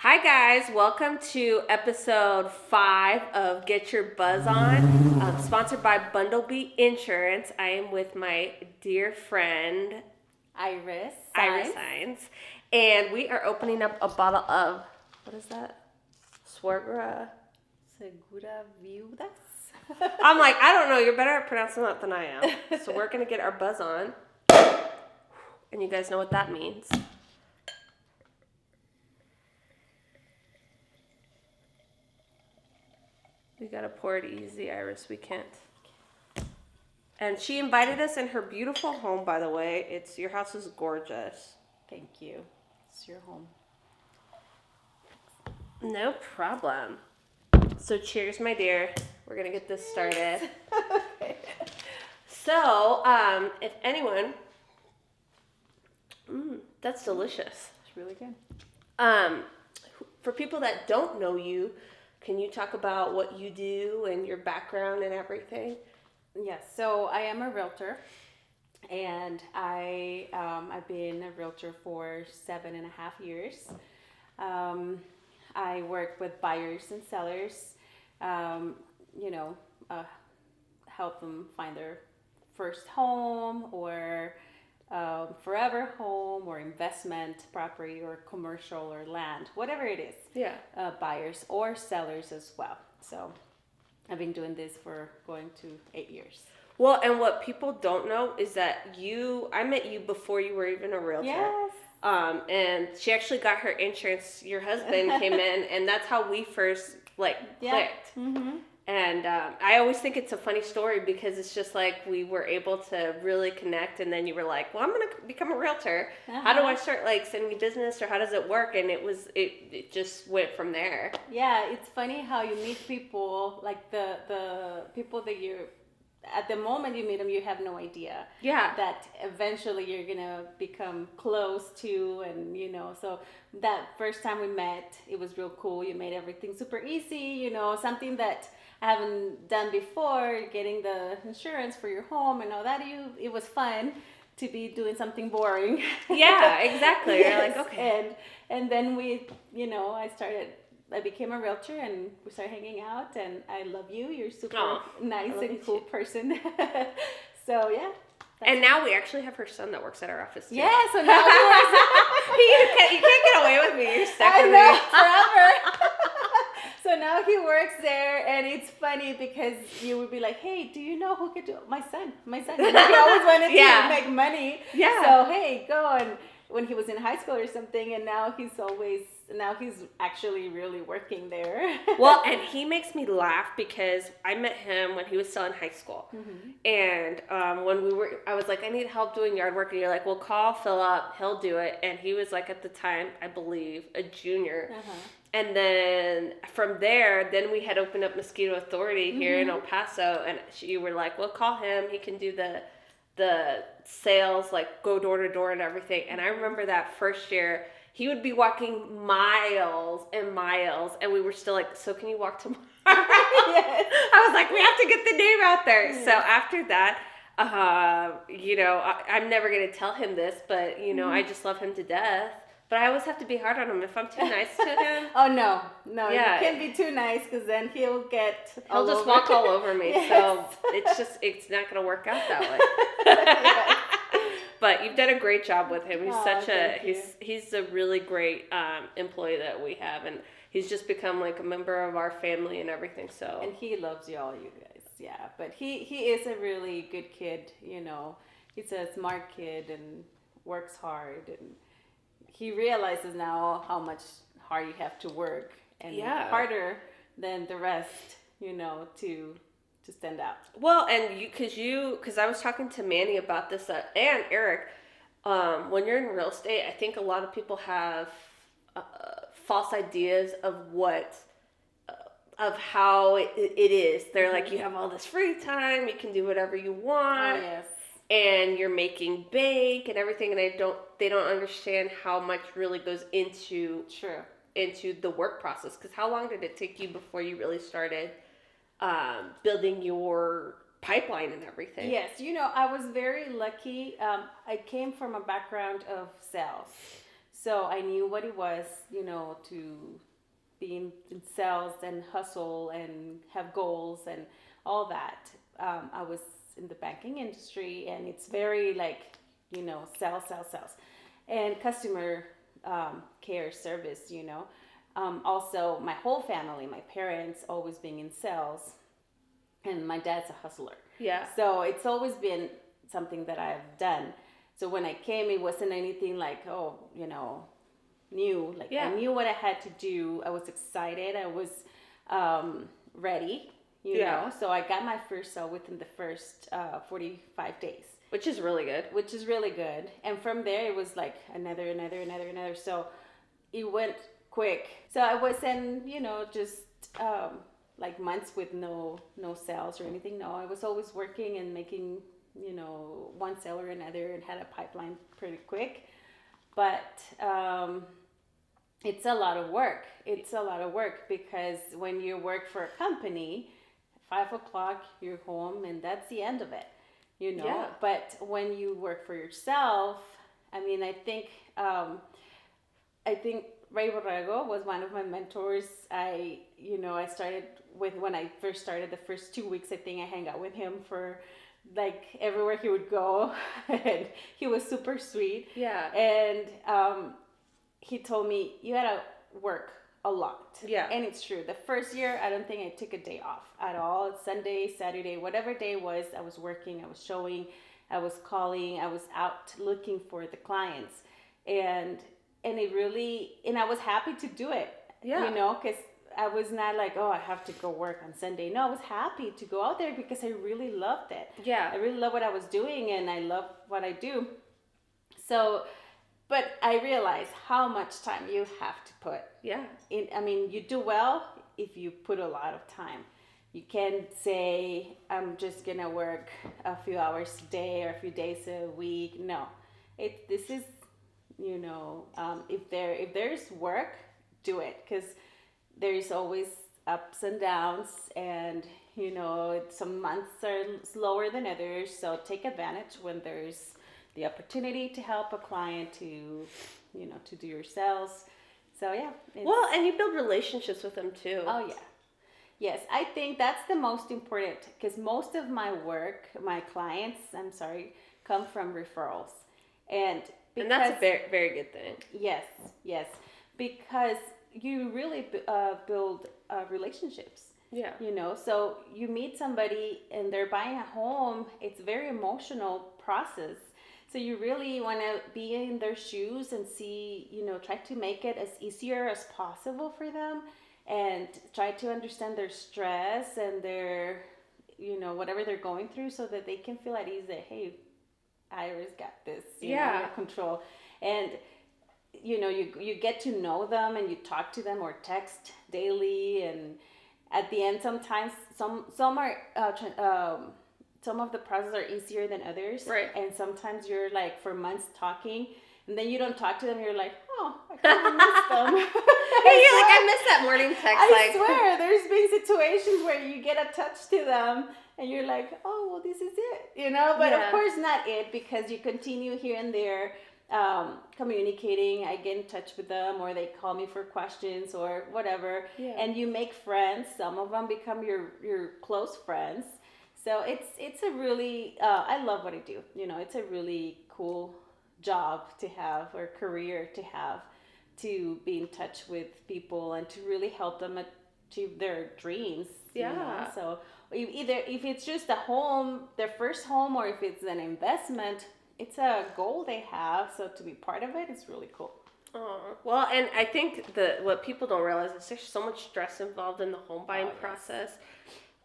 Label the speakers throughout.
Speaker 1: Hi guys, welcome to episode 5 of Get Your Buzz On, sponsored by Bundlebee Insurance. I am with my dear friend
Speaker 2: Iris
Speaker 1: Saenz, and we are opening up a bottle of, what is that? Segura Viudas? I'm like, I don't know, you're better at pronouncing that than I am. So we're going to get our buzz on, and you guys know what that means. We gotta pour it easy, Iris. We can't. And she invited us in her beautiful home, by the way. Your house is gorgeous.
Speaker 2: Thank you. It's your home.
Speaker 1: No problem. So cheers, my dear. We're gonna get this started.
Speaker 2: Okay.
Speaker 1: So, if anyone, that's delicious.
Speaker 2: It's really good.
Speaker 1: For people that don't know you, can you talk about what you do and your background and everything?
Speaker 2: Yes, so I am a realtor, and I've been a realtor for 7.5 years. I work with buyers and sellers, help them find their first home or forever home or investment property or commercial or land, whatever it is.
Speaker 1: Yeah.
Speaker 2: Buyers or sellers as well. So I've been doing this for going to 8 years.
Speaker 1: Well, and what people don't know is that I met you before you were even a realtor.
Speaker 2: Yes.
Speaker 1: And she actually got her insurance. Your husband came in, and that's how we first clicked.
Speaker 2: Mm-hmm.
Speaker 1: And I always think it's a funny story because it's just like we were able to really connect, and then you were like, "Well, I'm gonna become a realtor. How do I start sending you business, or how does it work?" And it just went from there.
Speaker 2: Yeah, it's funny how you meet people, like the people that you, at the moment you meet them, you have no idea.
Speaker 1: Yeah.
Speaker 2: That eventually you're gonna become close to, and so that first time we met, it was real cool. You made everything super easy, something that I haven't done before, getting the insurance for your home and all that. It was fun to be doing something boring.
Speaker 1: Yeah, exactly.
Speaker 2: Yes.
Speaker 1: You're like, okay.
Speaker 2: And then I became a realtor and we started hanging out, and I love you. You're super nice and cool person. So yeah.
Speaker 1: And now we actually have her son that works at our office too.
Speaker 2: Yeah, so now he works.
Speaker 1: you can't get away with me. You're stuck with
Speaker 2: know,
Speaker 1: me
Speaker 2: forever. So now he works there, and it's funny because you would be like, "Hey, do you know who could do my son?" He always wanted to make money.
Speaker 1: Yeah.
Speaker 2: So hey, go. And when he was in high school or something, and now he's actually really working there.
Speaker 1: Well, and he makes me laugh because I met him when he was still in high school. Mm-hmm. And when I was like, I need help doing yard work. And you're like, well, call Philip, he'll do it. And he was like, at the time, I believe, a junior. Uh-huh. And then from there, then we had opened up Mosquito Authority here in El Paso. And you were like, well, call him. He can do the sales, like go door to door and everything. And I remember that first year, he would be walking miles and miles, and we were still like, so can you walk tomorrow? Yes. I was like, we have to get the name out there. Yes. So after that, I'm never going to tell him this, but, I just love him to death. But I always have to be hard on him if I'm too nice to him.
Speaker 2: Oh, no, you can't be too nice because then he'll just
Speaker 1: walk all over me. Yes. So it's not going to work out that way. Yes. But you've done a great job with him. He's a really great employee that we have, and he's just become like a member of our family and everything. So
Speaker 2: and he loves you guys. Yeah, but he is a really good kid. He's a smart kid and works hard, and he realizes now how much hard you have to work and harder than the rest. To stand out. Well,
Speaker 1: and because I was talking to Manny about this and Eric, when you're in real estate, I think a lot of people have false ideas of of how it is. They're like, you have all this free time, you can do whatever you want.
Speaker 2: Oh, yes.
Speaker 1: And you're making bank and everything, and they don't understand how much really goes into the work process. Because how long did it take you before you really started building your pipeline and everything?
Speaker 2: Yes, I was very lucky. I came from a background of sales. So I knew what it was, to be in sales and hustle and have goals and all that. I was in the banking industry, and it's very like, sales, and customer care service. Also, my whole family, my parents, always being in sales, and my dad's a hustler.
Speaker 1: Yeah.
Speaker 2: So it's always been something that I've done. So when I came, it wasn't anything like, new. Like, I knew what I had to do. I was excited. I was ready, you know. So I got my first sale within the first 45 days.
Speaker 1: Which is really good.
Speaker 2: And from there, it was like another. So it went quick. So I wasn't, just like months with no sales or anything. No, I was always working and making, one sale or another, and had a pipeline pretty quick. But it's a lot of work. Because when you work for a company, 5 o'clock, you're home, and that's the end of it,
Speaker 1: Yeah.
Speaker 2: But when you work for yourself, I mean, I think Ray Borrego was one of my mentors. I started with, when I first started, the first 2 weeks, I think I hang out with him for like everywhere he would go. And he was super sweet.
Speaker 1: Yeah.
Speaker 2: And he told me, you gotta work a lot.
Speaker 1: Yeah.
Speaker 2: And it's true. The first year, I don't think I took a day off at all. Sunday, Saturday, whatever day was, I was working, I was showing, I was calling, I was out looking for the clients. And it really, and I was happy to do it.
Speaker 1: Yeah.
Speaker 2: Because I was not like, oh, I have to go work on Sunday. No, I was happy to go out there because I really loved it.
Speaker 1: Yeah.
Speaker 2: I really love what I was doing, and I love what I do. So, but I realized how much time you have to put.
Speaker 1: Yeah.
Speaker 2: You do well if you put a lot of time. You can't say, I'm just going to work a few hours a day or a few days a week. No. This is, if there's work, do it. Because there's always ups and downs, and, some months are slower than others. So take advantage when there's the opportunity to help a client to do your sales. So yeah.
Speaker 1: Well, and you build relationships with them too.
Speaker 2: Oh yeah. Yes, I think that's the most important, because most of my clients, come from referrals. And
Speaker 1: that's a very, very good thing.
Speaker 2: Yes. Because you really build relationships.
Speaker 1: Yeah.
Speaker 2: So you meet somebody and they're buying a home. It's a very emotional process. So you really want to be in their shoes and see, try to make it as easier as possible for them, and try to understand their stress and their, whatever they're going through, so that they can feel at ease that, hey, Iris got this, under control. And, you get to know them, and you talk to them or text daily. And at the end, sometimes some of the processes are easier than others.
Speaker 1: Right.
Speaker 2: And sometimes you're like for months talking, and then you don't talk to them. You're like, oh, I kind of miss them.
Speaker 1: I miss that morning text.
Speaker 2: I swear, there's been situations where you get attached to them, and you're like, oh, well, this is it, But of course not it, because you continue here and there communicating. I get in touch with them, or they call me for questions or whatever.
Speaker 1: Yeah.
Speaker 2: And you make friends. Some of them become your close friends. So it's a really, I love what I do. It's a really cool job to have, or career to have, to be in touch with people and to really help them achieve their dreams.
Speaker 1: Yeah.
Speaker 2: So either if it's just a home, their first home, or if it's an investment, it's a goal they have. So to be part of it is really cool.
Speaker 1: Well, and I think what people don't realize is there's so much stress involved in the home buying process.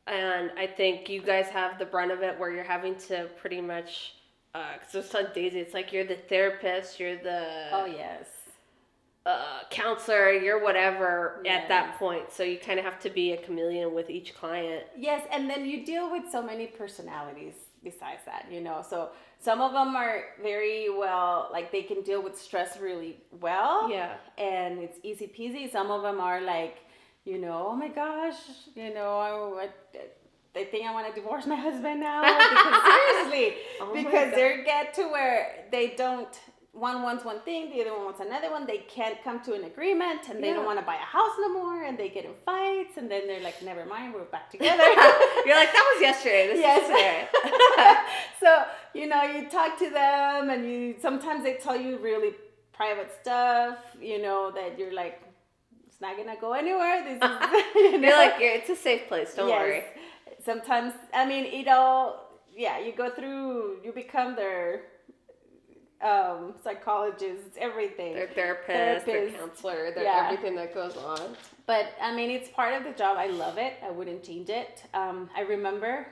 Speaker 1: And I think you guys have the brunt of it, where you're having to pretty much, because it's on Daisy, it's like you're the therapist, you're the counselor, you're whatever at that point. So you kind of have to be a chameleon with each client.
Speaker 2: Yes, and then you deal with so many personalities besides that, So some of them are very well, like they can deal with stress really well.
Speaker 1: Yeah.
Speaker 2: And it's easy peasy. Some of them are like, oh my gosh, I think I want to divorce my husband now. Because seriously, because they get to where they don't one wants one thing, the other one wants another one. They can't come to an agreement, and they
Speaker 1: Yeah.
Speaker 2: don't want to buy a house no more, and they get in fights, and then they're like, never mind, we're back together.
Speaker 1: You're like, that was yesterday. This is today.
Speaker 2: So, you know, you talk to them, and sometimes they tell you really private stuff, you know, that you're like, it's not gonna go anywhere. This is, you know?
Speaker 1: You're like, it's a safe place. Don't worry.
Speaker 2: Sometimes, I mean, you know, you become their psychologists, everything.
Speaker 1: Their therapist, their counselor, their everything that goes on.
Speaker 2: But I mean, it's part of the job. I love it. I wouldn't change it. I remember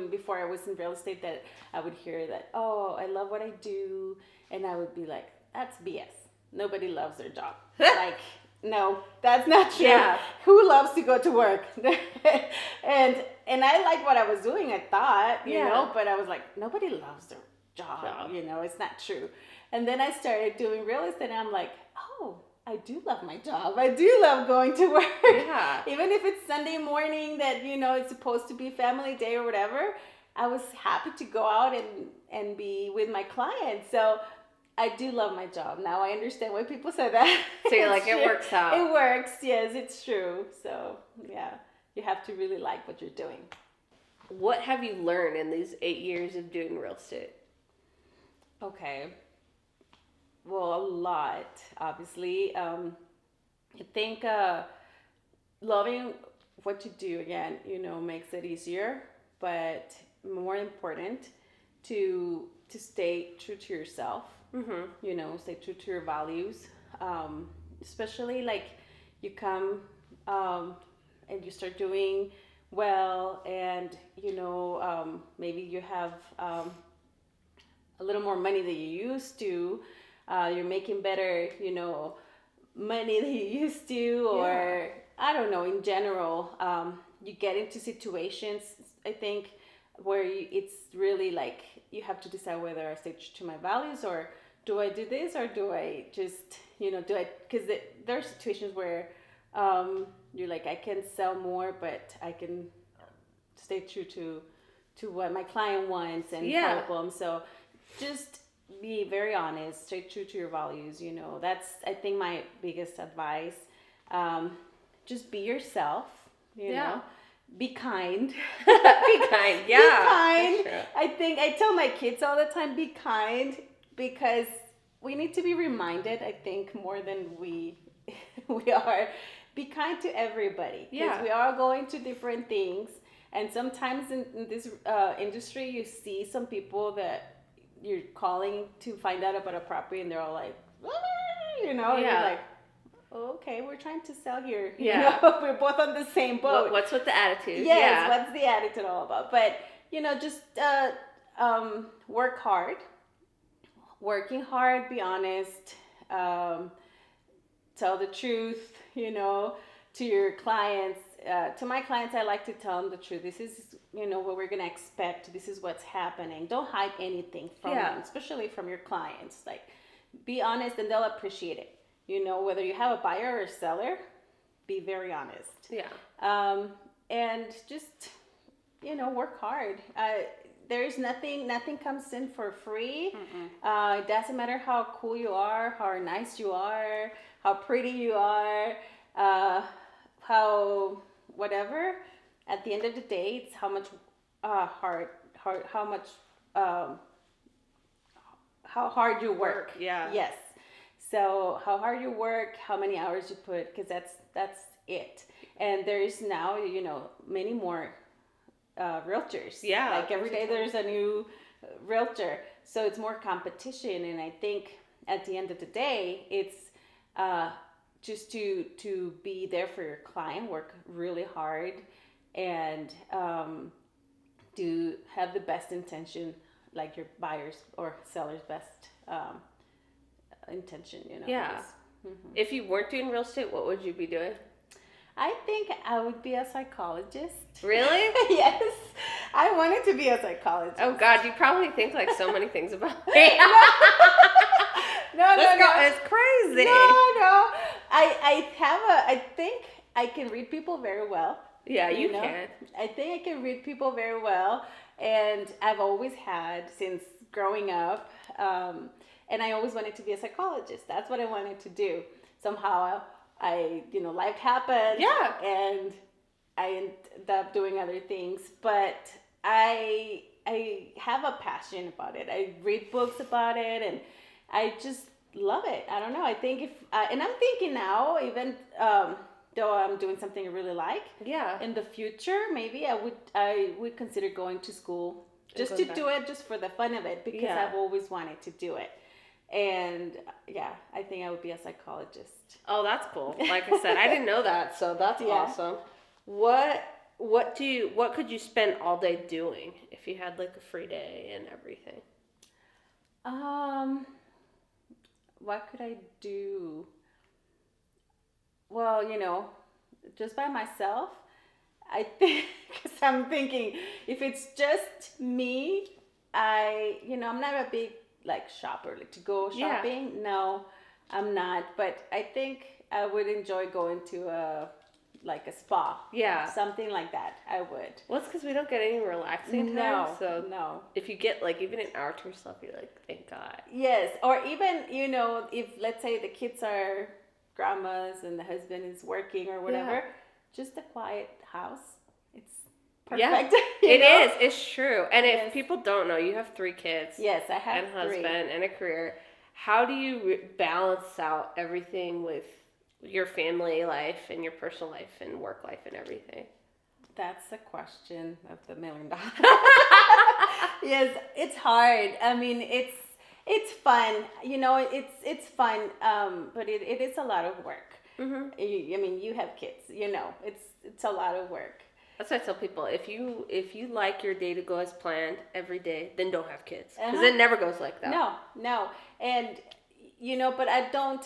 Speaker 2: before I was in real estate that I would hear that, oh, I love what I do. And I would be like, that's BS. Nobody loves their job. Like, no, that's not true.
Speaker 1: Yeah.
Speaker 2: Who loves to go to work? and I liked what I was doing, I thought, you know, but I was like, nobody loves their job. You know, it's not true. And then I started doing real estate, and I'm like, oh, I do love my job. I do love going to work.
Speaker 1: Yeah.
Speaker 2: Even if it's Sunday morning that, you know, it's supposed to be family day or whatever, I was happy to go out and be with my clients. So I do love my job. Now I understand why people say that.
Speaker 1: So you're like, it works out.
Speaker 2: It works. Yes, it's true. So yeah, you have to really like what you're doing.
Speaker 1: What have you learned in these 8 years of doing real estate?
Speaker 2: Okay. Well, a lot, obviously. I think loving what you do, again, you know, makes it easier, but more important to stay true to yourself. Mm-hmm. You know, stay true to your values. Especially like you come and you start doing well, and you know, maybe you have a little more money than you used to. You're making better, you know, money than you used to, or I don't know, in general, you get into situations, I think, where it's really like you have to decide whether I stay true to my values, or do I do this, or do I just, you know, because there are situations where you're like, I can sell more, but I can stay true to what my client wants and help them. So just be very honest, stay true to your values. You know, that's, I think, my biggest advice. Just be yourself, you know, be kind.
Speaker 1: Be kind. Yeah.
Speaker 2: Be kind.
Speaker 1: Sure.
Speaker 2: I think I tell my kids all the time, be kind, because we need to be reminded, I think, more than we are. Be kind to everybody, because we are going to different things. And sometimes in this industry, you see some people that you're calling to find out about a property, and they're all like, you know, and you're like, okay, we're trying to sell here. You know, we're both on the same boat.
Speaker 1: What's with the attitude?
Speaker 2: Yes, what's the attitude all about? But, you know, just work hard. Working hard, be honest, tell the truth, you know, to your clients. To my clients, I like to tell them the truth. This is, you know, what we're going to expect. This is what's happening. Don't hide anything from them, especially from your clients. Like, be honest, and they'll appreciate it. You know, whether you have a buyer or a seller, be very honest. Yeah. And just, you know, work hard. There's nothing comes in for free. It doesn't matter how cool you are, how nice you are, how pretty you are, how whatever. At the end of the day, it's how much how hard you work. Yes. So how hard you work, how many hours you put, because that's it. And there is now, you know, many more realtors. Like every day there's a new realtor. So it's more competition. And I think at the end of the day, it's just to be there for your client, work really hard, and to have the best intention, like your buyer's or seller's best intention, you know.
Speaker 1: If you weren't doing real estate, what would you be doing?
Speaker 2: I think I would be a psychologist.
Speaker 1: Really?
Speaker 2: Yes. I wanted to be a psychologist.
Speaker 1: Oh God, you probably think like so many things about me.
Speaker 2: No.
Speaker 1: It's crazy.
Speaker 2: No. I think I can read people very well.
Speaker 1: Yeah, you can.
Speaker 2: I think I can read people very well. And I've always had, since growing up. And I always wanted to be a psychologist. That's what I wanted to do. Somehow life happened.
Speaker 1: Yeah.
Speaker 2: And I ended up doing other things. But I have a passion about it. I read books about it, and I just love it. I don't know. I think and I'm thinking now, even though I'm doing something I really like, in the future, maybe I would consider going to school just to do it, just for the fun of it, because I've always wanted to do it. And I think I would be a psychologist.
Speaker 1: Oh, that's cool. Like I said, I didn't know that, so that's awesome. What could you spend all day doing if you had like a free day and everything?
Speaker 2: What could I do? Well, just by myself, I think, because I'm thinking, if it's just me, I'm not a big shopper, to go shopping. Yeah. No, I'm not. But I think I would enjoy going to a spa. Yeah. Something like that. I would.
Speaker 1: Well, it's because we don't get any relaxing time. So
Speaker 2: no.
Speaker 1: If you get even an hour to yourself, you're like, thank God.
Speaker 2: Yes. Or even, if let's say the kids are grandmas and the husband is working or whatever, just a quiet house. It's perfect.
Speaker 1: Yeah, it is. It's true. And if people don't know, you have 3 kids.
Speaker 2: Yes, I have 3.
Speaker 1: And husband and a career. How do you balance out everything with your family life and your personal life and work life and everything?
Speaker 2: That's the question of the $1 million. Yes, it's hard. I mean, it's fun. It's fun. But it is a lot of work. Mm-hmm. I mean, you have kids. It's a lot of work.
Speaker 1: That's what I tell people. If you like your day to go as planned every day, then don't have kids, because it never goes like that.
Speaker 2: No, and but I don't.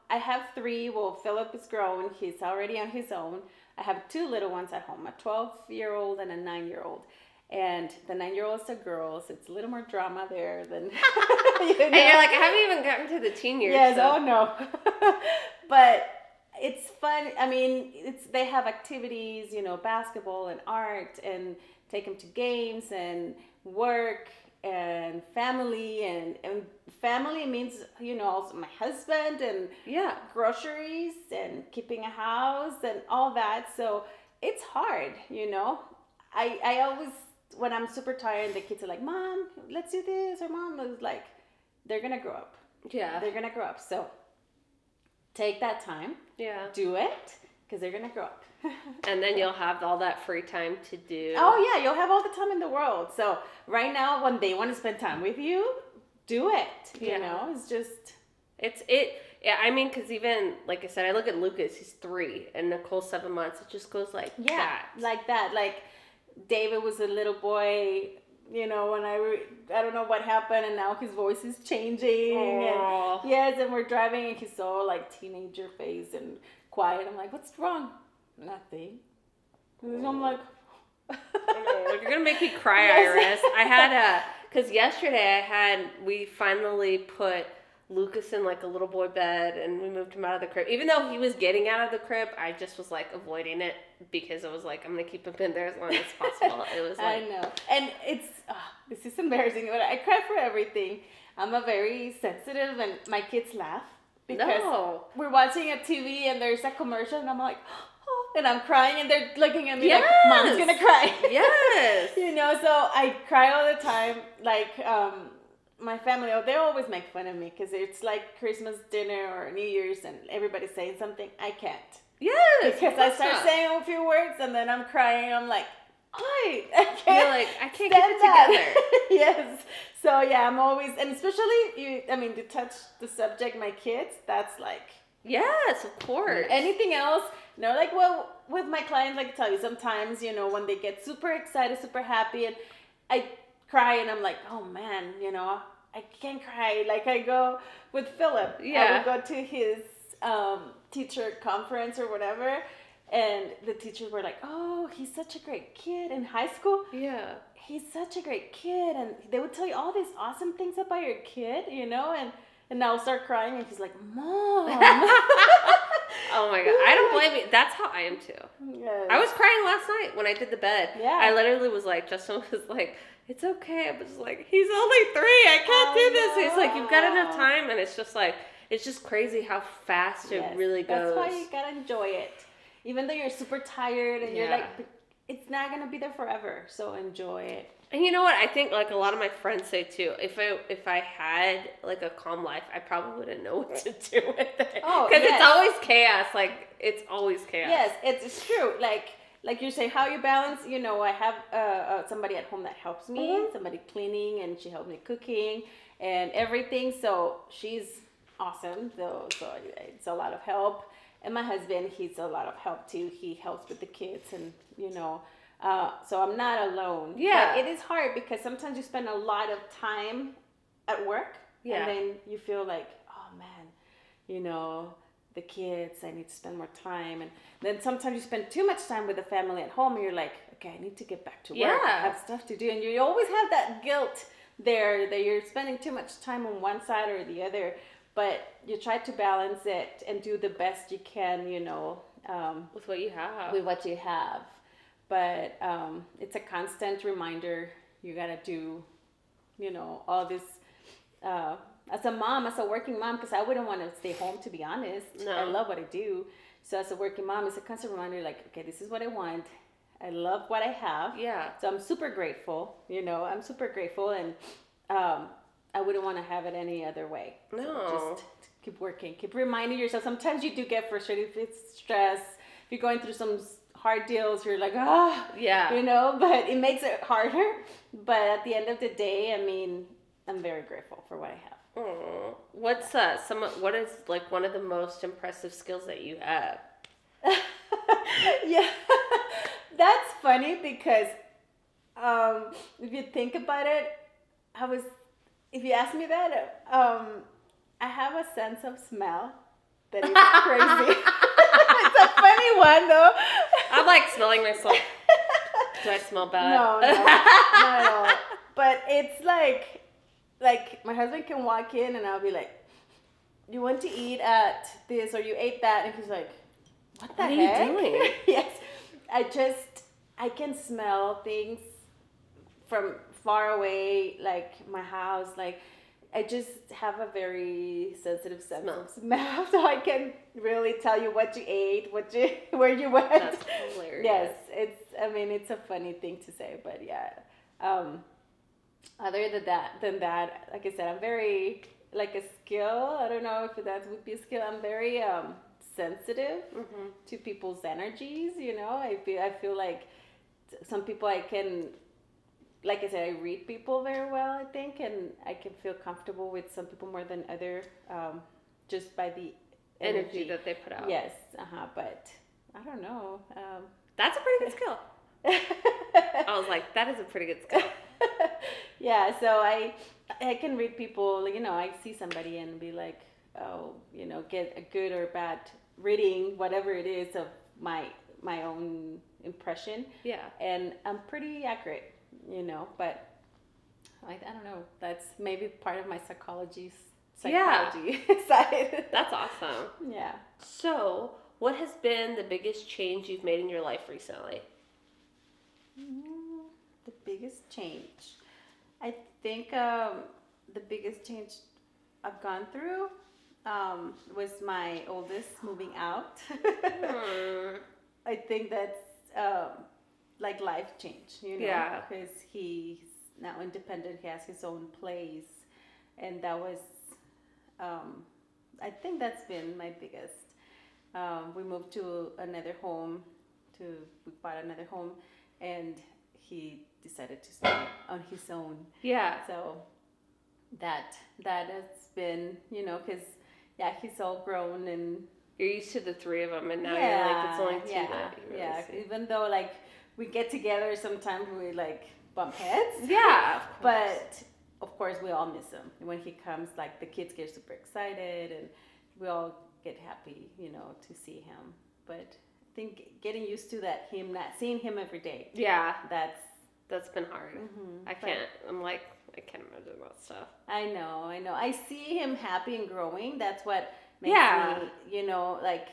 Speaker 2: I have 3. Well, Philip is grown. He's already on his own. I have 2 little ones at home, a 12-year-old and a 9-year-old. And the 9-year-old is a girl, so it's a little more drama there than.
Speaker 1: And you're like, I haven't even gotten to the teen years.
Speaker 2: Yes, oh no. But it's fun. I mean, they have activities, basketball and art, and take them to games and work and family, and family means, also my husband and groceries and keeping a house and all that. So it's hard, I always, when I'm super tired and the kids are like, Mom, let's do this, or Mom is like, they're going to grow up. Yeah. They're going to grow up. So take that time. Yeah. Do it, because they're going to grow up.
Speaker 1: And then you'll have all that free time to do.
Speaker 2: Oh, yeah. You'll have all the time in the world. So right now, when they want to spend time with you, do it. It's just.
Speaker 1: Yeah, I mean, because even, like I said, I look at Lucas, he's 3, and Nicole's 7 months. It just goes that.
Speaker 2: Like that. Like David was a little boy, when I don't know what happened, and now his voice is changing. And, and we're driving, and he's so teenager face and quiet. I'm like, what's wrong? Nothing. And I'm like,
Speaker 1: you're gonna make me cry, Iris. I had because yesterday we finally put Lucas in a little boy bed, and we moved him out of the crib. Even though he was getting out of the crib, I just was avoiding it, because I was like, I'm gonna keep him in there as long as possible. It was
Speaker 2: I know, and this is embarrassing, but I cry for everything. I'm a very sensitive, and my kids laugh because we're watching a TV and there's a commercial, and I'm like, and I'm crying, and they're looking at me like, Mom's gonna cry.
Speaker 1: Yes.
Speaker 2: So I cry all the time. My family, they always make fun of me, because it's like Christmas dinner or New Year's, and everybody's saying something. I can't.
Speaker 1: Yes.
Speaker 2: Because I start saying a few words, and then I'm crying. I'm like, I can't.
Speaker 1: You're like, I can't get it together.
Speaker 2: Yes. So I'm always, and especially to touch the subject, my kids, that's
Speaker 1: yes, of course.
Speaker 2: Anything else, with my clients, I tell you, sometimes, when they get super excited, super happy, and I cry, and I'm like, oh man, I can't cry. I go with Philip. Yeah. I would go to his teacher conference or whatever, and the teachers were like, oh, he's such a great kid in high school. Yeah. He's such a great kid, and they would tell you all these awesome things about your kid, and I'll start crying, and he's like, Mom.
Speaker 1: Oh my my God. I don't blame you. That's how I am too.
Speaker 2: Yes.
Speaker 1: I was crying last night when I did the bed.
Speaker 2: Yeah.
Speaker 1: I literally was like, Justin was like, it's okay. I was just like, he's only 3. I can't do this. He's like, you've got enough time. And it's just like, it's just crazy how fast it really goes.
Speaker 2: That's why you gotta enjoy it. Even though you're super tired and you're like, it's not gonna be there forever. So enjoy it.
Speaker 1: And you know what? I think like a lot of my friends say too, if I had like a calm life, I probably wouldn't know what to do with it.
Speaker 2: Oh,
Speaker 1: because it's always chaos. Like it's always chaos.
Speaker 2: Yes, it's true. Like you say, how you balance. You know, I have somebody at home that helps me, somebody cleaning, and she helps me cooking and everything. So she's awesome. So it's a lot of help. And my husband, he's a lot of help too. He helps with the kids, and you know. So I'm not alone.
Speaker 1: Yeah.
Speaker 2: But it is hard because sometimes you spend a lot of time at work. Yeah. And then you feel like, oh man, you know, the kids, I need to spend more time. And then sometimes you spend too much time with the family at home and you're like, okay, I need to get back to work. Yeah. I have stuff to do. And you always have that guilt there that you're spending too much time on one side or the other. But you try to balance it and do the best you can, you know.
Speaker 1: With what you have.
Speaker 2: With what you have. But it's a constant reminder. You gotta do, you know, all this. As a mom, as a working mom, because I wouldn't want to stay home, to be honest. No. I love what I do. So as a working mom, it's a constant reminder, like, okay, this is what I want. I love what I have. Yeah. So I'm super grateful. You know, I'm super grateful, and I wouldn't want to have it any other way. No. So just keep working. Keep reminding yourself. Sometimes you do get frustrated if it's stress. If you're going through some hard deals, you're like, yeah, you know, but it makes it harder. But at the end of the day, I mean, I'm very grateful for what I have.
Speaker 1: What's what is like one of the most impressive skills that you have?
Speaker 2: Yeah, that's funny because if you think about it, if you ask me that, I have a sense of smell that is crazy. It's a funny one though.
Speaker 1: I'm like smelling myself. Do I smell bad?
Speaker 2: No, not at all. But it's like my husband can walk in and I'll be like, you went to eat at this or you ate that, and he's like, what the heck?
Speaker 1: Are you doing?
Speaker 2: Yes. I can smell things from far away, like my house, like I just have a very sensitive sense of smell, so I can really tell you what you ate, where you went.
Speaker 1: That's hilarious.
Speaker 2: Yes, it's a funny thing to say, but yeah. Other than that, like I said, I'm very, like a skill, I don't know if that would be a skill, I'm very sensitive to people's energies, you know. I feel like some people I can, like I said, I read people very well, I think, and I can feel comfortable with some people more than other, just by the
Speaker 1: energy that they put out.
Speaker 2: Yes, but I don't know.
Speaker 1: That's a pretty good skill. I was like, that is a pretty good skill.
Speaker 2: Yeah, so I can read people, you know, I see somebody and be like, oh, you know, get a good or bad reading, whatever it is, of my own impression. Yeah. And I'm pretty accurate. You know, but I don't know. That's maybe part of my psychology side.
Speaker 1: That's awesome.
Speaker 2: Yeah.
Speaker 1: So, what has been the biggest change you've made in your life recently?
Speaker 2: The biggest change. I think the biggest change I've gone through was my oldest moving out. I think that's like life change, you know, because he's now independent. He has his own place, and that was, I think that's been my biggest. We moved to another home. We bought another home, and he decided to stay on his own. Yeah. So that has been, you know, because he's all grown and
Speaker 1: you're used to the 3 of them, and now you're like, it's only 2 that you really see.
Speaker 2: Even though like we get together, sometimes we like bump heads.
Speaker 1: Yeah,
Speaker 2: but of course we all miss him. When he comes, like the kids get super excited, and we all get happy, you know, to see him. But I think getting used to that, not seeing him every day. Yeah,
Speaker 1: that's been hard. I can't imagine that stuff.
Speaker 2: I know. I see him happy and growing. That's what makes me, you know, like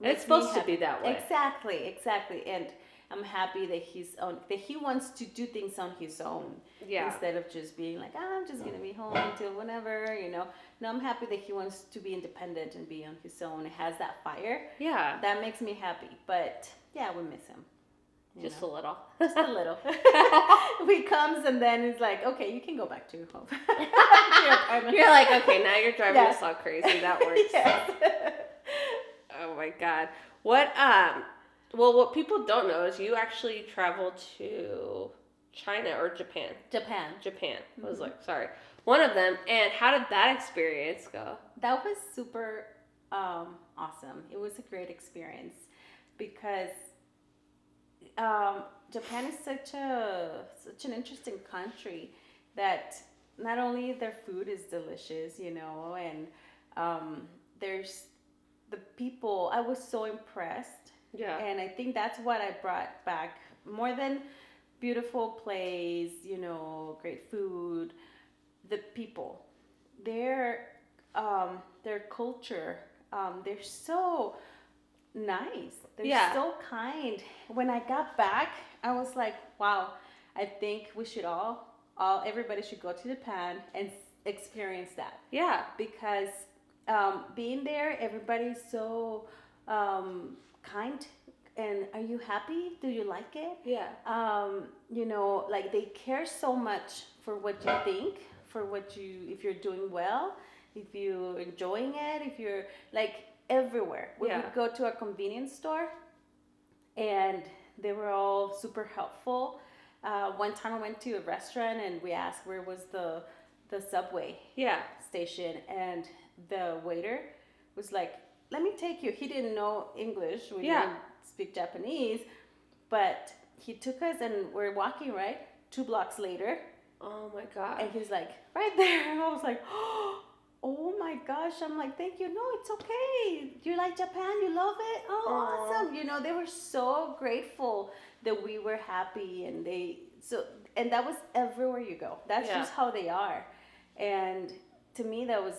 Speaker 1: It's supposed to be that way.
Speaker 2: Exactly. And I'm happy that he wants to do things on his own.
Speaker 1: Yeah.
Speaker 2: Instead of just being like, I'm just gonna be home until whenever, No, I'm happy that he wants to be independent and be on his own. It has that fire.
Speaker 1: Yeah.
Speaker 2: That makes me happy. But yeah, we miss him.
Speaker 1: Just a little.
Speaker 2: Just a little. He comes and then it's like, okay, you can go back to your home.
Speaker 1: You're like, okay, now you're driving us all crazy. That works.
Speaker 2: Yes.
Speaker 1: Oh my God. What people don't know is you actually traveled to China or Japan.
Speaker 2: Japan.
Speaker 1: Mm-hmm. I was like, sorry. One of them. And how did that experience go?
Speaker 2: That was super awesome. It was a great experience because Japan is such an interesting country that not only their food is delicious, and there's the people. I was so impressed.
Speaker 1: Yeah.
Speaker 2: And I think that's what I brought back more than beautiful place, great food. The people, their culture, they're so nice. They're so kind. When I got back, I was like, wow, I think we should everybody should go to Japan and experience that.
Speaker 1: Yeah.
Speaker 2: Because being there, everybody's so kind. And are you happy? Do you like it?
Speaker 1: Yeah.
Speaker 2: Like they care so much for what you think, if you're doing well, if you're enjoying it, if you're like everywhere. We would go to a convenience store and they were all super helpful. One time I went to a restaurant and we asked where was the subway station, and the waiter was like, let me take you. He didn't know English. We didn't speak Japanese, but he took us and we're walking, right? 2 blocks later.
Speaker 1: Oh my God.
Speaker 2: And he's like, right there. And I was like, oh my gosh. I'm like, thank you. No, it's okay. You like Japan? You love it? Oh, awesome. They were so grateful that we were happy, and and that was everywhere you go. That's just how they are. And to me, that was,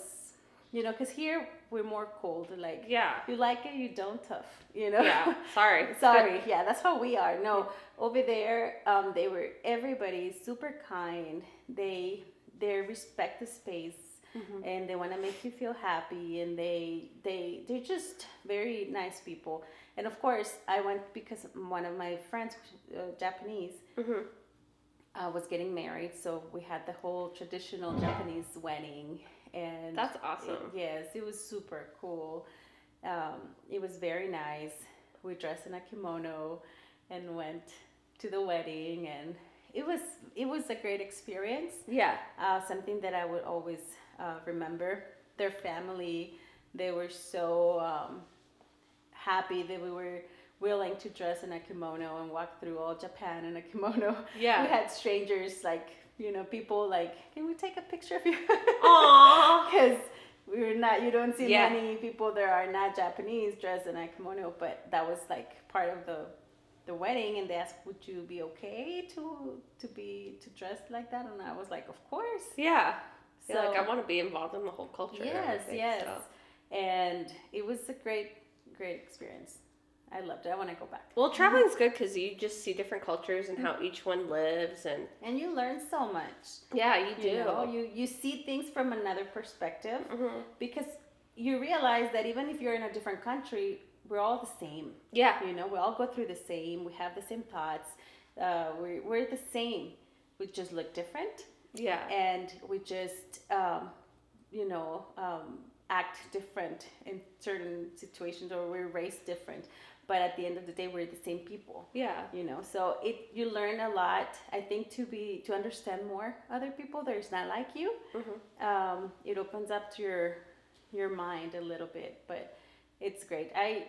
Speaker 2: because here we're more cold. Like, you like it, you don't, tough,
Speaker 1: Yeah, sorry.
Speaker 2: Yeah, that's how we are. No, over there, everybody super kind. They respect the space, and they want to make you feel happy, and they're just very nice people. And of course, I went because one of my friends, Japanese, was getting married, so we had the whole traditional Japanese wedding. And
Speaker 1: that's awesome.
Speaker 2: Yes, it was super cool. It was very nice. We dressed in a kimono and went to the wedding, and it was a great experience.
Speaker 1: Yeah.
Speaker 2: Something that I would always remember. Their family, they were so happy that we were willing to dress in a kimono and walk through all Japan in a kimono. Yeah. We had strangers like, people like, can we take a picture of you? Aww. Because you don't see many people that are not Japanese dressed in a kimono, but that was like part of the wedding, and they asked, would you be okay to dress like that? And I was like, of course.
Speaker 1: Yeah. So like, I want to be involved in the whole culture.
Speaker 2: Yes. So. And it was a great experience. I loved it. I want to go back.
Speaker 1: Well, traveling's good because you just see different cultures and how each one lives, and
Speaker 2: you learn so much.
Speaker 1: Yeah, you do.
Speaker 2: You see things from another perspective, because you realize that even if you're in a different country, we're all the same. Yeah. We all go through the same. We have the same thoughts. We're the same. We just look different. Yeah. And we just, act different in certain situations, or we're raised different. But at the end of the day, we're the same people. Yeah. So you learn a lot. I think to understand more other people that is not like you. It opens up to your mind a little bit, but it's great. I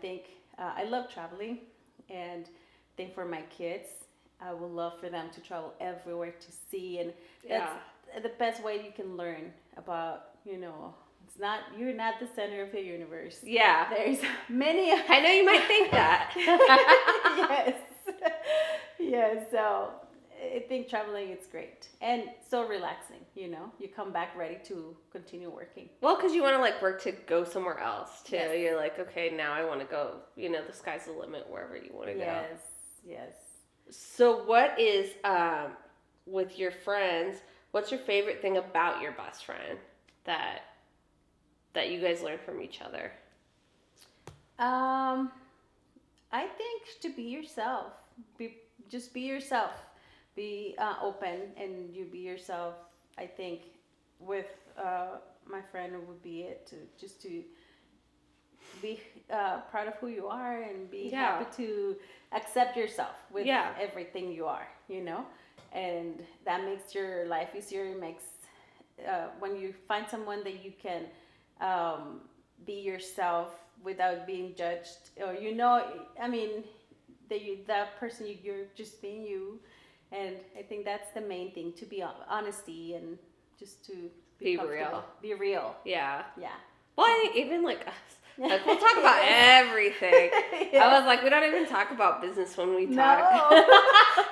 Speaker 2: think I love traveling, and I think for my kids, I would love for them to travel everywhere to see, and that's the best way you can learn about, you're not the center of the universe. Yeah. There's many.
Speaker 1: I know you might think that.
Speaker 2: Yes. Yes. So I think traveling is great and so relaxing. you know, you come back ready to continue working.
Speaker 1: Well, because you want to like work to go somewhere else too.
Speaker 2: Yes.
Speaker 1: You're like, okay, now I want to go. You know, the sky's the limit wherever you want to go.
Speaker 2: Yes.
Speaker 1: So, what is with your friends? What's your favorite thing about your best friend that you guys learn from each other?
Speaker 2: I think to be yourself. Just be yourself. Be open and you be yourself. I think with my friend would be it to be proud of who you are and be happy to accept yourself with everything you are, you know, and that makes your life easier. It makes when you find someone that you can be yourself without being judged, or you know, I mean, that person you're just being you, and I think that's the main thing, to be honesty and just to
Speaker 1: be real.
Speaker 2: Be real.
Speaker 1: Yeah.
Speaker 2: Yeah.
Speaker 1: Well, I think even like us. Like, we'll talk about everything. Yes. I was like, we don't even talk about business when we talk.
Speaker 2: No.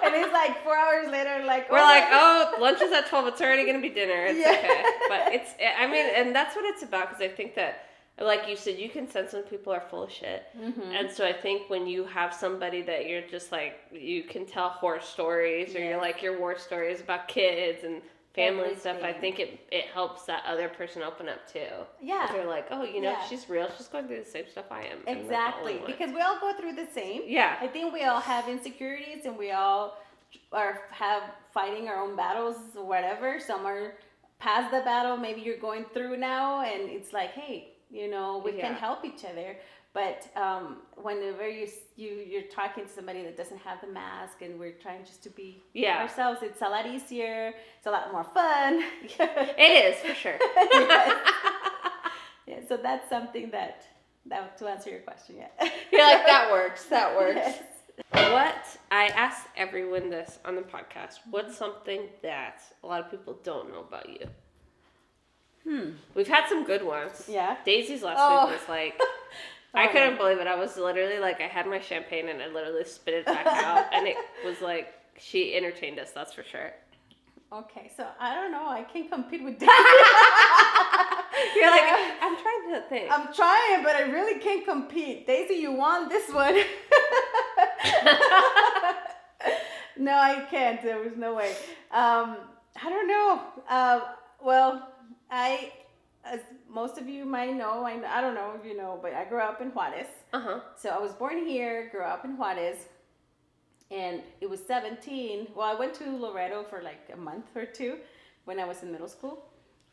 Speaker 2: And it's like 4 hours later, like,
Speaker 1: we're like, oh, lunch is at 12. It's already going to be dinner. It's okay. But I mean, and that's what it's about, because I think that, like you said, you can sense when people are full of shit. Mm-hmm. And so I think when you have somebody that you're just like, you can tell horror stories, or you're like, your war stories about kids and family and stuff, I think it helps that other person open up too. Yeah. They're like, oh, you know, she's real. She's going through the same stuff I am.
Speaker 2: Exactly. Because we all go through the same.
Speaker 1: Yeah.
Speaker 2: I think we all have insecurities, and we all have fighting our own battles or whatever. Some are past the battle. Maybe you're going through now, and it's like, hey, you know, we can help each other. But whenever you're talking to somebody that doesn't have the mask, and we're trying just to be ourselves, it's a lot easier. It's a lot more fun.
Speaker 1: It is, for sure.
Speaker 2: Yeah, so that's something that to answer your question,
Speaker 1: You're like, that works. That works. Yes. What I ask everyone this on the podcast: what's something that a lot of people don't know about you? We've had some good ones. Yeah. Daisy's last week was like, I couldn't believe it. I was literally like, I had my champagne and I literally spit it back out, and it was like, she entertained us, that's for sure.
Speaker 2: Okay, so I don't know. I can't compete with Daisy.
Speaker 1: You're like, I'm trying to think.
Speaker 2: I'm trying, but I really can't compete. Daisy, you won this one. No, I can't. There was no way. I don't know. Well, as most of you might know, I don't know if you know, but I grew up in Juarez. So I was born here, grew up in Juarez, and it was 17. Well, I went to Laredo for like a month or two when I was in middle school.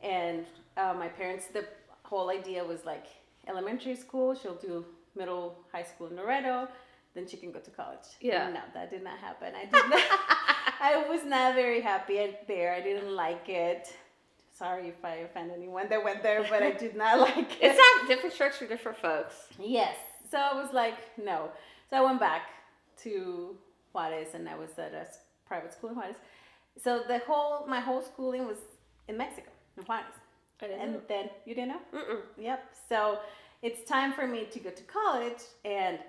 Speaker 2: And my parents, the whole idea was like elementary school, she'll do middle, high school in Laredo, then she can go to college. Yeah. No, that did not happen. I was not very happy there. I didn't like it. Sorry if I offend anyone that went there, but I did not like it.
Speaker 1: It's not different strokes for different folks.
Speaker 2: Yes. So I was like, no. So I went back to Juarez, and I was at a private school in Juarez. So my whole schooling was in Mexico, in Juarez. I didn't know. Then you didn't know? Mm-mm. Yep. So it's time for me to go to college, and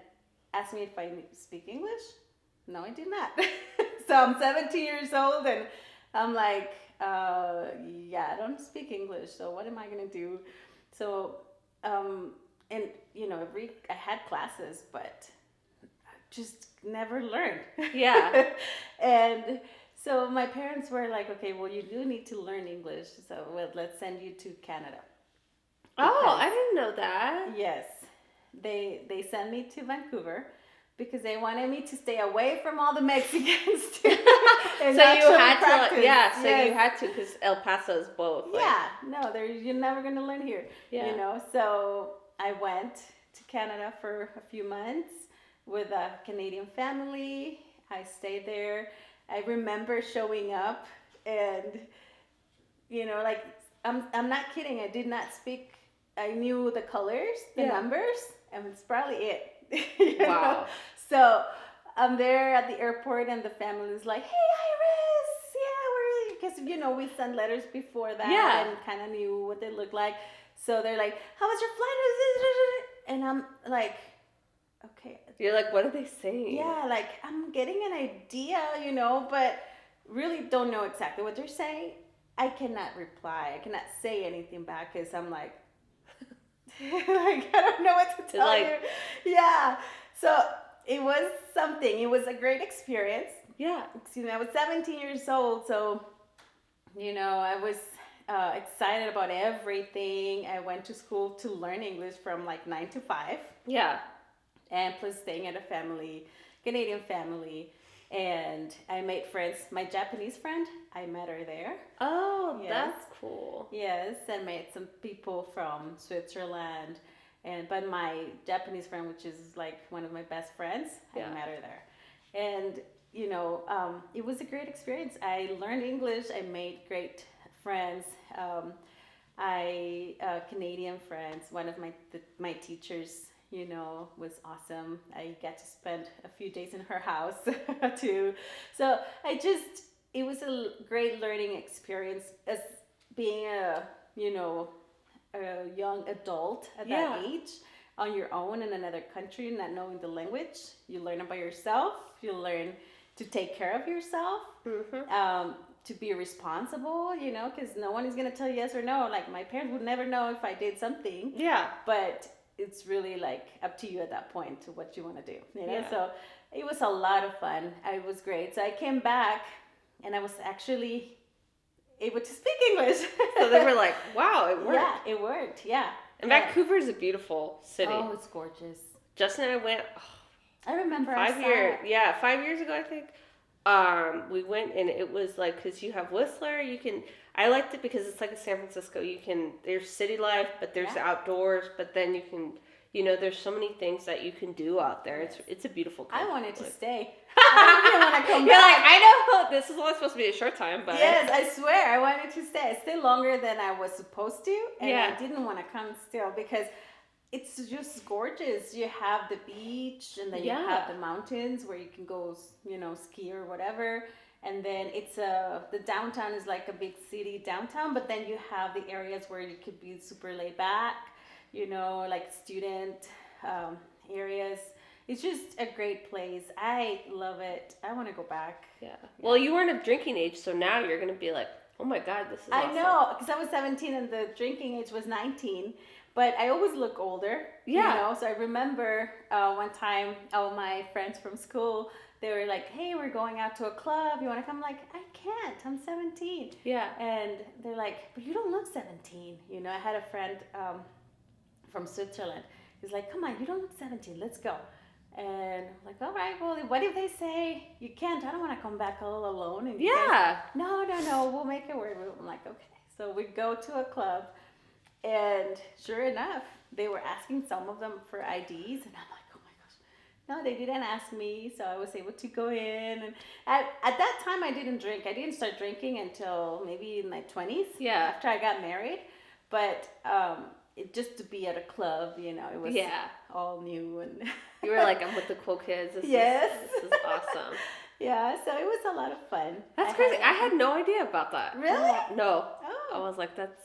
Speaker 2: ask me if I speak English. No, I did not. So I'm 17 years old, and I'm like, I don't speak English, so what am I going to do? So, and, you know, I had classes, but I just never learned. Yeah. And so my parents were like, okay, well, you do need to learn English, so let's send you to Canada.
Speaker 1: Oh, I didn't know that.
Speaker 2: Yes. They sent me to Vancouver, because they wanted me to stay away from all the Mexicans too.
Speaker 1: So you had to, you had to, because El Paso is both.
Speaker 2: Yeah, no, you're never going to learn here. Yeah. You know, so I went to Canada for a few months with a Canadian family. I stayed there. I remember showing up, and, you know, like, I'm not kidding. I did not speak. I knew the colors, the numbers, and it's probably it. Wow. Know? So I'm there at the airport, and the family is like, hey, Iris, because, you know, we sent letters before that and kind of knew what they looked like. So they're like, how was your flight? And I'm like, okay.
Speaker 1: You're like, what are they saying?
Speaker 2: Yeah, like, I'm getting an idea, you know, but really don't know exactly what they're saying. I cannot reply. I cannot say anything back because I'm like, like I don't know what to tell you. Yeah. So it was something. It was a great experience.
Speaker 1: Yeah.
Speaker 2: Excuse me. I was 17 years old, so I was excited about everything. I went to school to learn English from like 9 to 5.
Speaker 1: Yeah.
Speaker 2: And plus staying at a Canadian family. And I made friends. My Japanese friend, I met her there.
Speaker 1: Oh, yes. That's cool.
Speaker 2: Yes, I met some people from Switzerland. But my Japanese friend, which is like one of my best friends, I met her there. And, it was a great experience. I learned English. I made great friends. Canadian friends. One of my teachers, was awesome. I got to spend a few days in her house too. So it was a great learning experience as being a young adult at that age on your own in another country, not knowing the language. You learn about yourself. You learn to take care of yourself, to be responsible, because no one is going to tell you yes or no. Like my parents would never know if I did something. Yeah. But it's really like up to you at that point to what you want to do, So it was a lot of fun. It was great. So I came back and I was actually able to speak English.
Speaker 1: So they were like, wow, it worked.
Speaker 2: Yeah, it worked. Yeah.
Speaker 1: And Vancouver is a beautiful city.
Speaker 2: Oh, it's gorgeous.
Speaker 1: Justin and I went.
Speaker 2: I remember
Speaker 1: 5 years. Yeah, 5 years ago, I think. We went and it was like, because you have Whistler, I liked it because it's like a San Francisco. There's city life, but there's outdoors, but then you can, there's so many things that you can do out there. It's a beautiful country.
Speaker 2: I wanted to stay. I didn't want to come
Speaker 1: You're
Speaker 2: back.
Speaker 1: like, I know this is only supposed to be a short time, but.
Speaker 2: Yes, I swear, I wanted to stay. I stayed longer than I was supposed to, and I didn't want to come still because it's just gorgeous. You have the beach, and then you have the mountains where you can go, ski or whatever. And then the downtown is like a big city downtown, but then you have the areas where you could be super laid back, like student areas. It's just a great place. I love it. I want to go back.
Speaker 1: Yeah. Well, you weren't of drinking age, so now you're going to be like, oh my God, this is awesome.
Speaker 2: I know, because I was 17 and the drinking age was 19. But I always look older, So I remember one time, all my friends from school, they were like, hey, we're going out to a club. You want to come? I'm like, I can't. I'm 17. Yeah. And they're like, but you don't look 17. I had a friend from Switzerland. He's like, come on, you don't look 17. Let's go. And I'm like, all right, well, what if they say you can't? I don't want to come back all alone. And guys, no, we'll make it work. I'm like, okay. So we go to a club. And sure enough, they were asking some of them for IDs, and I'm like, oh my gosh. No, they didn't ask me, so I was able to go in. And at that time, I didn't drink. I didn't start drinking until maybe in my 20s, after I got married. But just to be at a club, it was all new. And
Speaker 1: you were like, I'm with the cool kids. This is awesome.
Speaker 2: Yeah, so it was a lot of fun.
Speaker 1: That's crazy. I had no idea about that.
Speaker 2: Really?
Speaker 1: No. Oh. I was like, that's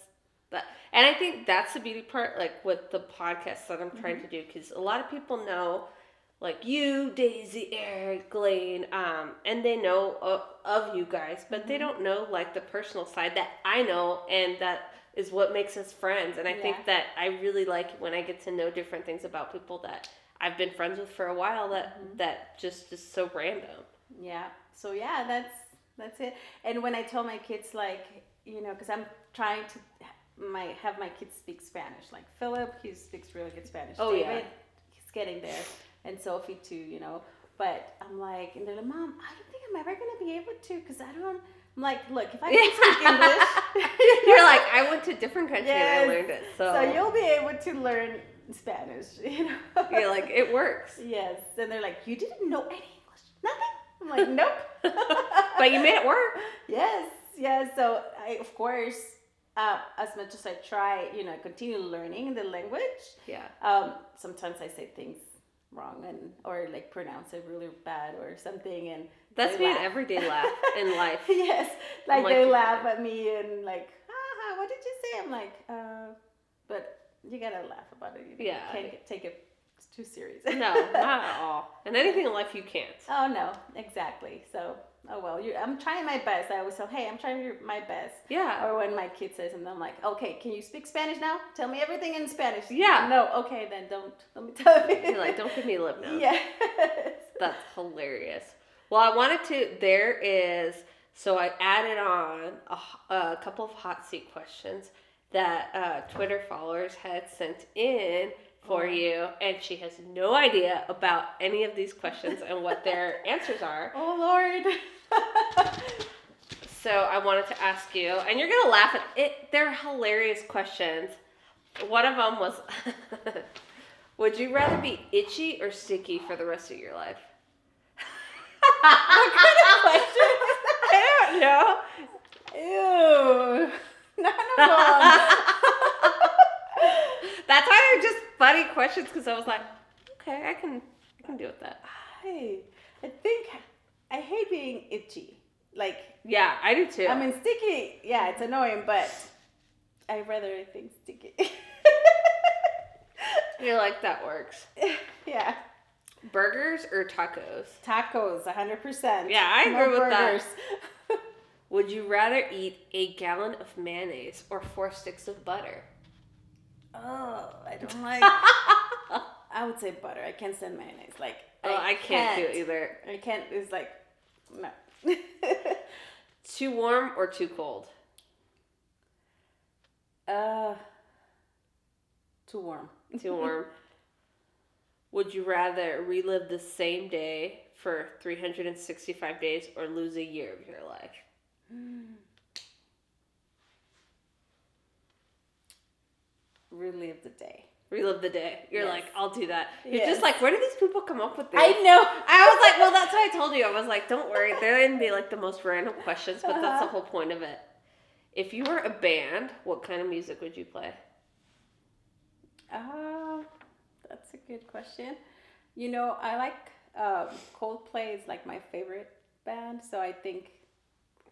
Speaker 1: that. And I think that's the beauty part, like with the podcast that I'm trying to do, because a lot of people know, like you, Daisy, Eric, Glenn, and they know of you guys, but they don't know like the personal side that I know, and that is what makes us friends. And I think that I really like when I get to know different things about people that I've been friends with for a while that just is so random.
Speaker 2: Yeah. So that's it. And when I tell my kids, like, because I'm trying to have my kids speak Spanish. Like Philip, he speaks really good Spanish.
Speaker 1: Oh,
Speaker 2: David, he's getting there. And Sophie too, But I'm like, and they're like, Mom, I don't think I'm ever going to be able to, because I'm like, look, if I can speak English.
Speaker 1: You're like, I went to a different country and I learned it. So
Speaker 2: you'll be able to learn Spanish,
Speaker 1: You're like, it works.
Speaker 2: Yes. And they're like, you didn't know any English? Nothing? I'm like, nope.
Speaker 1: But you made it work.
Speaker 2: Yes. So I, of course, as much as I try, continue learning the language. Yeah. Sometimes I say things wrong or like pronounce it really bad or something, and
Speaker 1: that's me an everyday laugh in life.
Speaker 2: Yes, like they laugh at me and like, what did you say? I'm like, but you gotta laugh about it. You can't take it too serious.
Speaker 1: No, not at all. And anything in life you can't.
Speaker 2: Oh no, exactly. So oh well, I'm trying my best. I always tell, hey, I'm trying my best.
Speaker 1: Yeah.
Speaker 2: Or when my kid says something, I'm like, okay, can you speak Spanish now? Tell me everything in Spanish.
Speaker 1: Yeah.
Speaker 2: No, okay, then don't let me tell you.
Speaker 1: You're like, don't give me lip notes.
Speaker 2: Yeah.
Speaker 1: That's hilarious. Well, I wanted to, so I added on a couple of hot seat questions that Twitter followers had sent in for you, and she has no idea about any of these questions and what their answers are.
Speaker 2: Oh, Lord.
Speaker 1: So I wanted to ask you, and you're going to laugh at it. They're hilarious questions. One of them was, would you rather be itchy or sticky for the rest of your life?
Speaker 2: What kind of question?
Speaker 1: I don't know.
Speaker 2: Ew. None of them.
Speaker 1: That's why they're just funny questions, because I was like, okay, I can deal with that.
Speaker 2: I think I hate being itchy. Like,
Speaker 1: Yeah, I do too.
Speaker 2: I mean, sticky, yeah, it's annoying, but I'd rather think sticky.
Speaker 1: You're like, that works.
Speaker 2: Yeah.
Speaker 1: Burgers or tacos?
Speaker 2: Tacos, 100%.
Speaker 1: Yeah, I agree with
Speaker 2: burgers.
Speaker 1: that. Would you rather eat a gallon of mayonnaise or 4 sticks of butter?
Speaker 2: Oh, I don't like. I would say butter. I can't stand mayonnaise. Like,
Speaker 1: I can't do it either.
Speaker 2: I can't. It's like, no.
Speaker 1: Too warm or too cold?
Speaker 2: Too warm.
Speaker 1: Too warm. Would you rather relive the same day for 365 days or lose a year of your life?
Speaker 2: Relive the day.
Speaker 1: Relive the day. You're
Speaker 2: Yes.
Speaker 1: like, I'll do that. You're
Speaker 2: Yes.
Speaker 1: just like, where do these people come up with this?
Speaker 2: I know.
Speaker 1: I was like, well, that's what I told you. I was like, don't worry. They're going to be like the most random questions, but that's the whole point of it. If you were a band, what kind of music would you play?
Speaker 2: That's a good question. You know, I like Coldplay is like my favorite band, so I think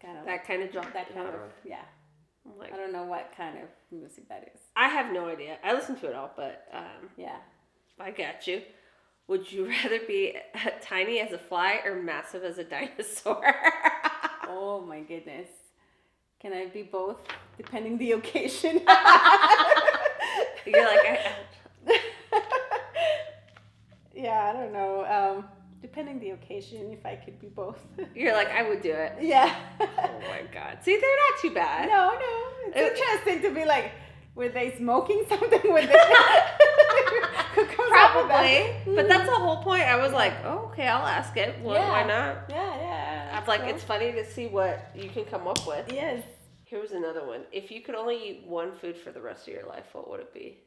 Speaker 2: kind of
Speaker 1: That kind of drop.
Speaker 2: that kind of, yeah.
Speaker 1: I'm like,
Speaker 2: I don't know what kind of music that is.
Speaker 1: I have no idea. I listen to it all, but
Speaker 2: Yeah.
Speaker 1: I got you. Would you rather be tiny as a fly or massive as a dinosaur?
Speaker 2: Oh my goodness. Can I be both, depending the occasion?
Speaker 1: You're like,
Speaker 2: Yeah, I don't know. Depending the occasion, if I could be both.
Speaker 1: you're like, I would do it.
Speaker 2: Yeah.
Speaker 1: Oh my God. See, they're not too bad.
Speaker 2: No. It's interesting to be like, were they smoking something with it?
Speaker 1: Probably. But that's the whole point. I was like, oh, okay, I'll ask it. Well,
Speaker 2: Yeah.
Speaker 1: why not?
Speaker 2: Yeah.
Speaker 1: I was like, it's funny to see what you can come up with.
Speaker 2: Yes.
Speaker 1: Here's another one. If you could only eat one food for the rest of your life, what would it be?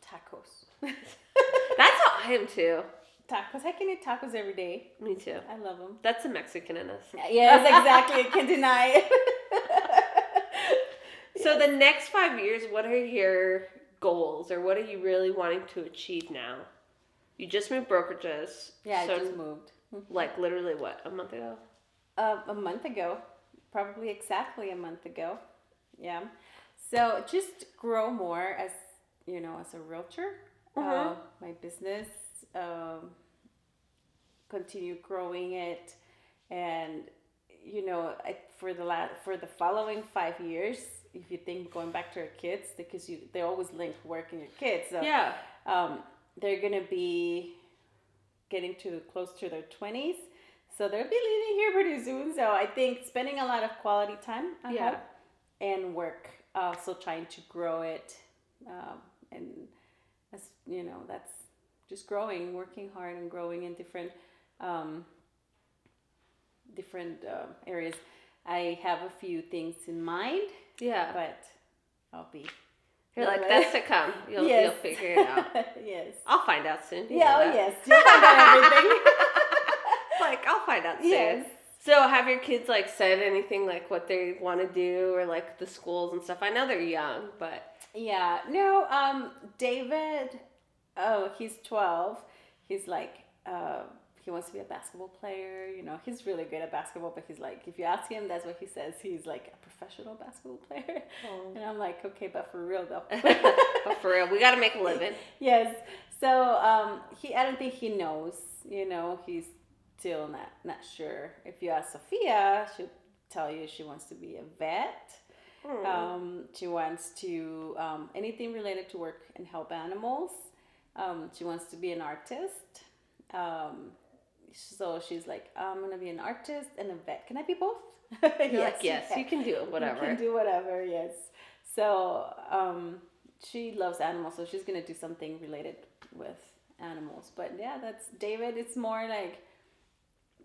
Speaker 2: Tacos.
Speaker 1: That's how I am too.
Speaker 2: Tacos. I can eat tacos every day.
Speaker 1: Me too.
Speaker 2: I love them.
Speaker 1: That's the Mexican in us.
Speaker 2: Yes, exactly. I can't deny it.
Speaker 1: So the next 5 years, what are your goals, or what are you really wanting to achieve now? You just moved brokerages.
Speaker 2: Yeah,
Speaker 1: so
Speaker 2: I just moved.
Speaker 1: like literally what, a month ago?
Speaker 2: A month ago. Probably exactly a month ago. Yeah. So just grow more as, you know, as a realtor. My business, continue growing it, and you know, for the following 5 years, if you think going back to our kids, because they always link work and your kids, so
Speaker 1: Yeah.
Speaker 2: they're gonna be getting close to their 20s, so they'll be leaving here pretty soon. So I think spending a lot of quality time at home and work, also trying to grow it, and as you know, that's just growing, working hard and growing in different areas. I have a few things in mind,
Speaker 1: Yeah.
Speaker 2: but I'll be.
Speaker 1: You're like, that's to come. You'll figure it out.
Speaker 2: Yes.
Speaker 1: I'll find out soon. You
Speaker 2: Yeah.
Speaker 1: know
Speaker 2: Oh,
Speaker 1: that.
Speaker 2: yes. You'll find out everything.
Speaker 1: Like, I'll find out soon.
Speaker 2: Yes.
Speaker 1: So have your kids like said anything like what they want to do, or like the schools and stuff? I know they're young, but
Speaker 2: Yeah. No. David. Oh, he's 12. He's like. He wants to be a basketball player. You know, he's really good at basketball, but he's like, if you ask him, that's what he says. He's like a professional basketball player.
Speaker 1: Oh.
Speaker 2: And I'm like, okay, but for real though.
Speaker 1: but for real, we got to make a living.
Speaker 2: Yes. So I don't think he knows. You know, he's still not sure. If you ask Sophia, she'll tell you she wants to be a vet. She wants to anything related to work and help animals. She wants to be an artist. So she's like, I'm gonna be an artist and a vet. Can I be both?
Speaker 1: You're like, yes, you can do whatever.
Speaker 2: You can do whatever, yes. So she loves animals, so she's gonna do something related with animals. But yeah, that's David. It's more like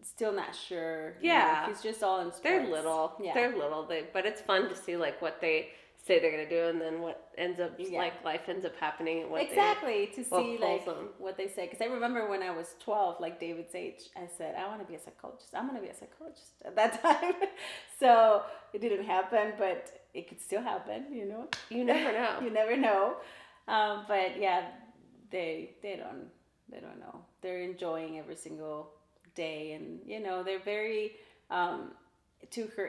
Speaker 2: still not sure.
Speaker 1: Yeah,
Speaker 2: he's just all in sports.
Speaker 1: They're little. Yeah. They're little. But it's fun to see like what they say they're gonna do, and then what ends up like life ends up happening. And what
Speaker 2: to see like what they say. Because I remember when I was 12, like David's age, I said I want to be a psychologist. I'm gonna be a psychologist at that time. So it didn't happen, but it could still happen. You know.
Speaker 1: You never know.
Speaker 2: You never know. But yeah, they don't know. They're enjoying every single day, and you know they're very to their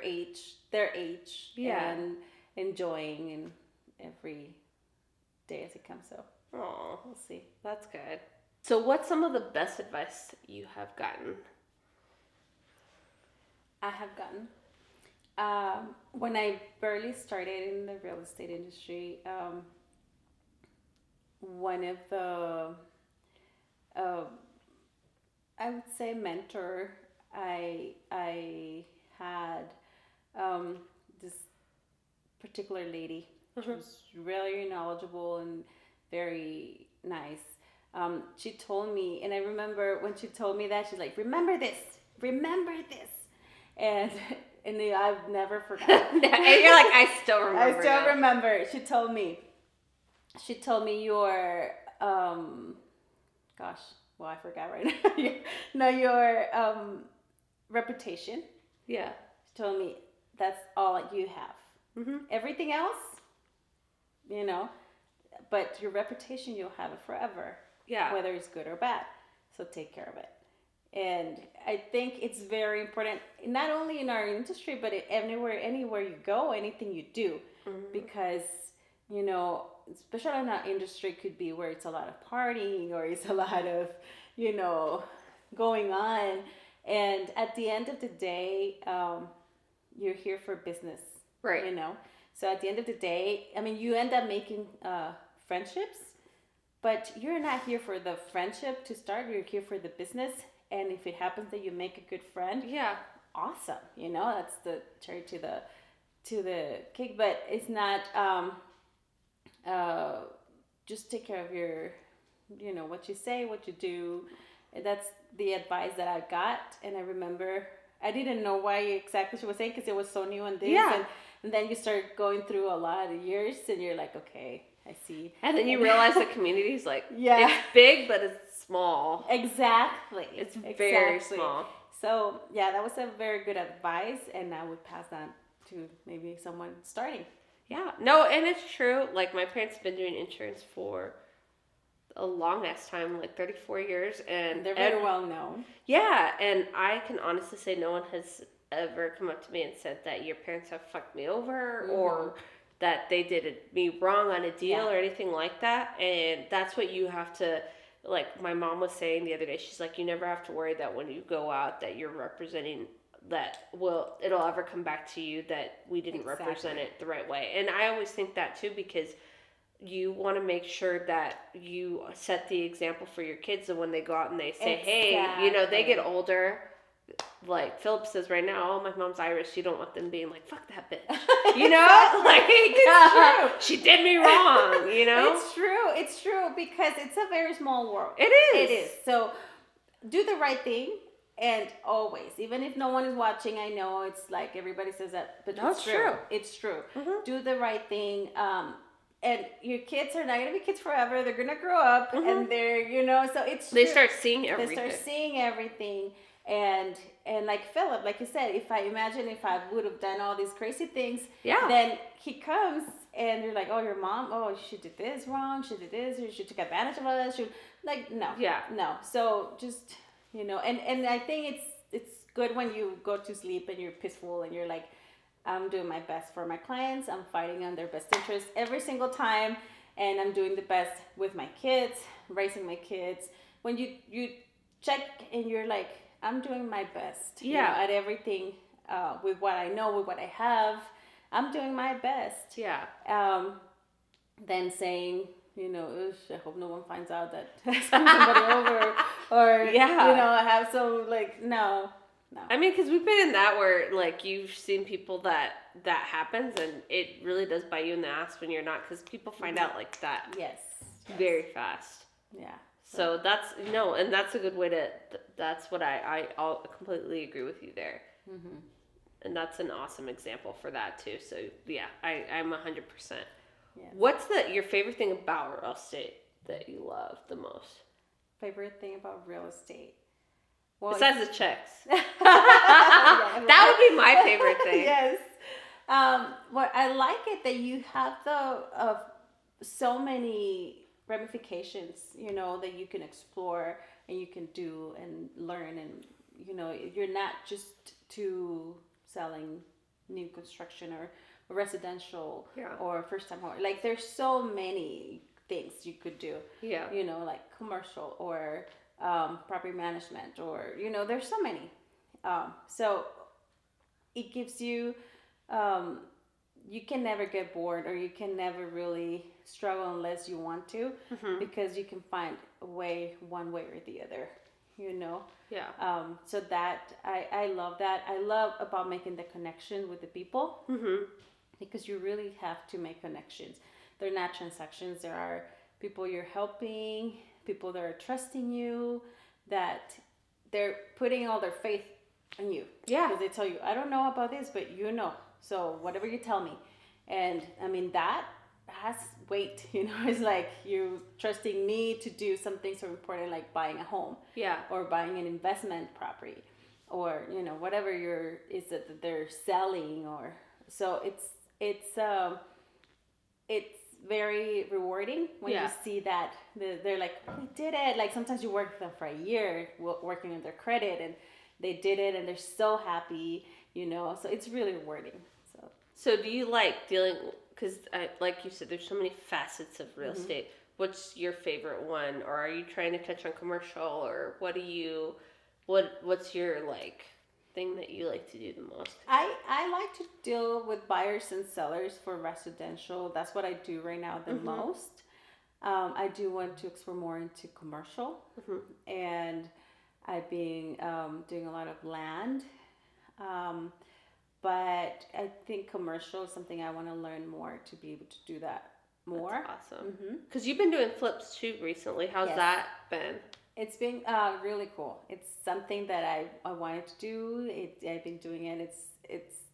Speaker 2: age, and enjoying in every day as it comes. So we'll see.
Speaker 1: That's good. So what's some of the best advice you have gotten?
Speaker 2: I have gotten when I barely started in the real estate industry, one of the I would say mentor I had this particular lady. She was really knowledgeable and very nice. She told me, and I remember when she told me that, she's like, remember this, and I've never forgotten.
Speaker 1: And you're like, I still remember.
Speaker 2: She told me your well, I forgot right now. Your reputation.
Speaker 1: Yeah.
Speaker 2: She told me that's all you have. Everything else, you know, but your reputation, you'll have it forever.
Speaker 1: Yeah.
Speaker 2: Whether it's good or bad. So take care of it. And I think it's very important, not only in our industry, but anywhere you go, anything you do, because, you know, especially in our industry, could be where it's a lot of partying or it's a lot of, you know, going on. And at the end of the day, you're here for business,
Speaker 1: right?
Speaker 2: You know, so at the end of the day, I mean, you end up making friendships, but you're not here for the friendship to start. You're here for the business. And if it happens that you make a good friend, awesome. You know, that's the cherry to the cake. But it's not. Just take care of your, you know, what you say, what you do. That's the advice that I got. And I remember I didn't know why exactly she was saying, because it was so new and this.
Speaker 1: Yeah.
Speaker 2: And then you start going through a lot of years and you're like, okay, I see.
Speaker 1: And then you realize the community is like, it's big, but it's small.
Speaker 2: Exactly.
Speaker 1: It's very small.
Speaker 2: So yeah, that was a very good advice. And I would pass that to maybe someone starting.
Speaker 1: Yeah, no, and it's true. Like, my parents have been doing insurance for a long ass time, like 34 years, and
Speaker 2: they're very well known.
Speaker 1: Yeah, and I can honestly say no one has ever come up to me and said that your parents have fucked me over or that they did me wrong on a deal or anything like that. And that's what you have to, like my mom was saying the other day, she's like, you never have to worry that when you go out that you're representing that it'll ever come back to you that we didn't represent it the right way. And I always think that too, because you want to make sure that you set the example for your kids, so when they go out and they say, hey, you know, they get older, like Philip says right now, oh, my mom's Irish, you don't want them being like, fuck that bitch, you know? Like, it's true. She did me wrong, you know?
Speaker 2: It's true, because it's a very small world.
Speaker 1: It is.
Speaker 2: So do the right thing. And always, even if no one is watching, I know it's like everybody says that, but it's true. It's true. Do the right thing. And your kids are not going to be kids forever. They're going to grow up and they're, you know, so it's
Speaker 1: They start seeing everything.
Speaker 2: They start seeing everything. And like Philip, like you said, if I would have done all these crazy things, then he comes and you're like, oh, your mom, oh, she did this wrong. She did this, or she took advantage of us. No. So just... You know, and I think it's good when you go to sleep and you're peaceful and you're like, I'm doing my best for my clients. I'm fighting on their best interests every single time. And I'm doing the best with my kids, raising my kids. When you check and you're like, I'm doing my best.
Speaker 1: Yeah.
Speaker 2: At everything, with what I know, with what I have, I'm doing my best.
Speaker 1: Yeah.
Speaker 2: Then saying, "Ugh, I hope no one finds out that I screwed somebody over," or I have some no.
Speaker 1: I mean, because we've been in that where like you've seen people that happens, and it really does bite you in the ass when you're not, because people find out like that.
Speaker 2: Yes.
Speaker 1: Very fast.
Speaker 2: Yeah.
Speaker 1: So that's and that's a good way to. That's what I'll completely agree with you there. Mm-hmm. And that's an awesome example for that too. So yeah, I'm 100%. Yes. What's your favorite thing about real estate that you love the most?
Speaker 2: Favorite thing about real estate? Well,
Speaker 1: besides the checks. That would be my favorite thing.
Speaker 2: Yes. Well, I like it that you have so many ramifications, that you can explore and you can do and learn, and you're not just to selling new construction or residential or first time home. Like there's so many things you could do. Yeah. Like commercial or property management, or there's so many. So it gives you you can never get bored, or you can never really struggle unless you want to, because you can find a way one way or the other. Yeah. So that I love that. I love about making the connection with the people, because you really have to make connections. They're not transactions. There are people you're helping, people that are trusting you, that they're putting all their faith in you. Yeah. Because they tell you, I don't know about this, but so whatever you tell me. And I mean, that has weight, it's like you trusting me to do something so important, like buying a home. Yeah. Or buying an investment property, or, whatever is it that they're selling, or, so it's very rewarding when you see that they're like, we did it. Like sometimes you work with them for a year working on their credit, and they did it and they're so happy, so it's really rewarding.
Speaker 1: So do you like dealing, because like you said, there's so many facets of real estate. What's your favorite one? Or are you trying to touch on commercial, or what's your thing that you like to do the most?
Speaker 2: I like to deal with buyers and sellers for residential. That's what I do right now the most. I do want to explore more into commercial, and I've been doing a lot of land, but I think commercial is something I want to learn more to be able to do that more.
Speaker 1: That's awesome. Because you've been doing flips too recently. How's that been?
Speaker 2: It's been really cool. It's something that I wanted to do. I've been doing it. It's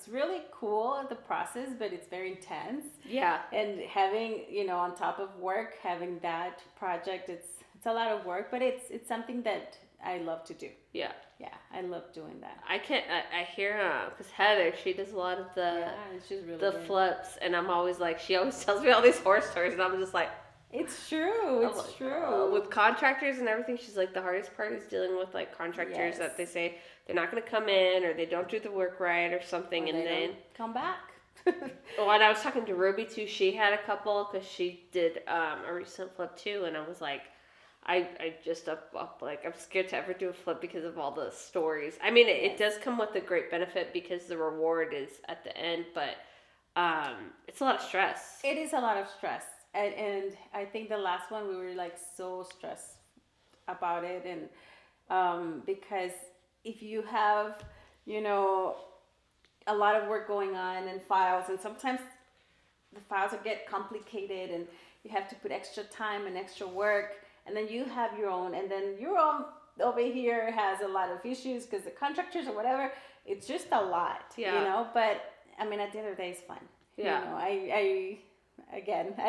Speaker 2: really cool, the process, but it's very intense. Yeah. And having, on top of work, having that project, it's a lot of work, but it's something that I love to do. Yeah. Yeah, I love doing that.
Speaker 1: I hear, because Heather, she does a lot of
Speaker 2: she's really
Speaker 1: the flips, and I'm always like, she always tells me all these horror stories, and I'm just like,
Speaker 2: it's true. It's true.
Speaker 1: With contractors and everything, she's like, the hardest part is dealing with contractors that they say they're not going to come in, or they don't do the work right or something, and then
Speaker 2: come back.
Speaker 1: Well, and I was talking to Ruby too. She had a couple, because she did a recent flip too, and I was like, I just I'm scared to ever do a flip because of all the stories. I mean, it does come with a great benefit because the reward is at the end, but it's a lot of stress.
Speaker 2: It is a lot of stress. And I think the last one we were so stressed about it, and because if you have a lot of work going on and files, and sometimes the files get complicated and you have to put extra time and extra work, and then you have your own, and then your own over here has a lot of issues because the contractors or whatever, it's just a lot. But I mean, at the end of the day, it's fun. I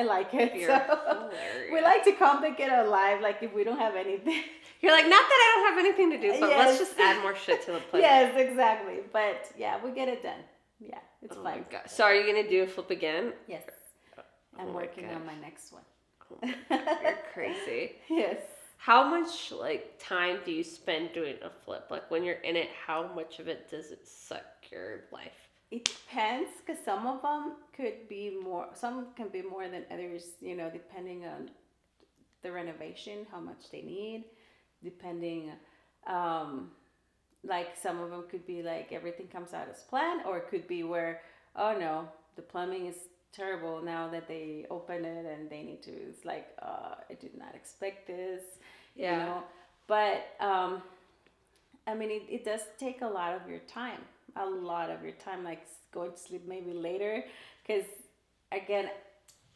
Speaker 2: like it. So we like to complicate our life, if we don't have anything.
Speaker 1: You're like, not that I don't have anything to do, but let's just add more shit to the plate.
Speaker 2: Yes, exactly. But yeah, we get it done. Yeah, it's fun.
Speaker 1: My God. So are you going to do a flip again?
Speaker 2: Yes. I'm working on my next one.
Speaker 1: Oh my God, you're crazy.
Speaker 2: Yes.
Speaker 1: How much time do you spend doing a flip? When you're in it, how much of it does it suck your life?
Speaker 2: It depends, because some of them could be more. Some can be more than others. Depending on the renovation, how much they need, depending Like some of them could be like everything comes out as planned, or it could be where, oh no, the plumbing is terrible now that they open it and they need to. It's like, I did not expect this,
Speaker 1: Yeah.
Speaker 2: you know. But I mean, it does take a lot of your time, like going to sleep maybe later, because again,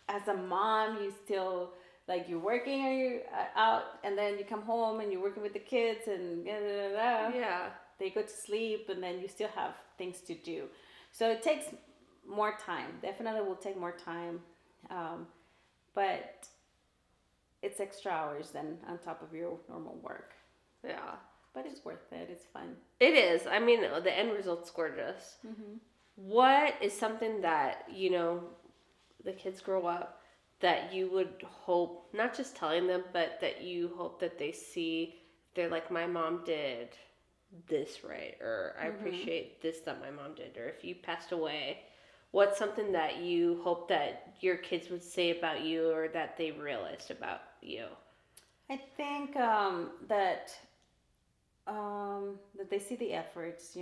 Speaker 2: as a mom, you still like you're working or you're out, and then you come home and you're working with the kids and
Speaker 1: Yeah.
Speaker 2: they go to sleep, and then you still have things to do. So it takes more time. Definitely will take more time, but it's extra hours than on top of your normal work.
Speaker 1: Yeah.
Speaker 2: But it's worth it. It's fun.
Speaker 1: It is. I mean, the end result's gorgeous.
Speaker 2: Mm-hmm.
Speaker 1: What is something that, the kids grow up that you would hope, not just telling them, but that you hope that they see, they're like, my mom did this right, or I appreciate this that my mom did, or if you passed away, what's something that you hope that your kids would say about you or that they realized about you?
Speaker 2: I think that they see the efforts,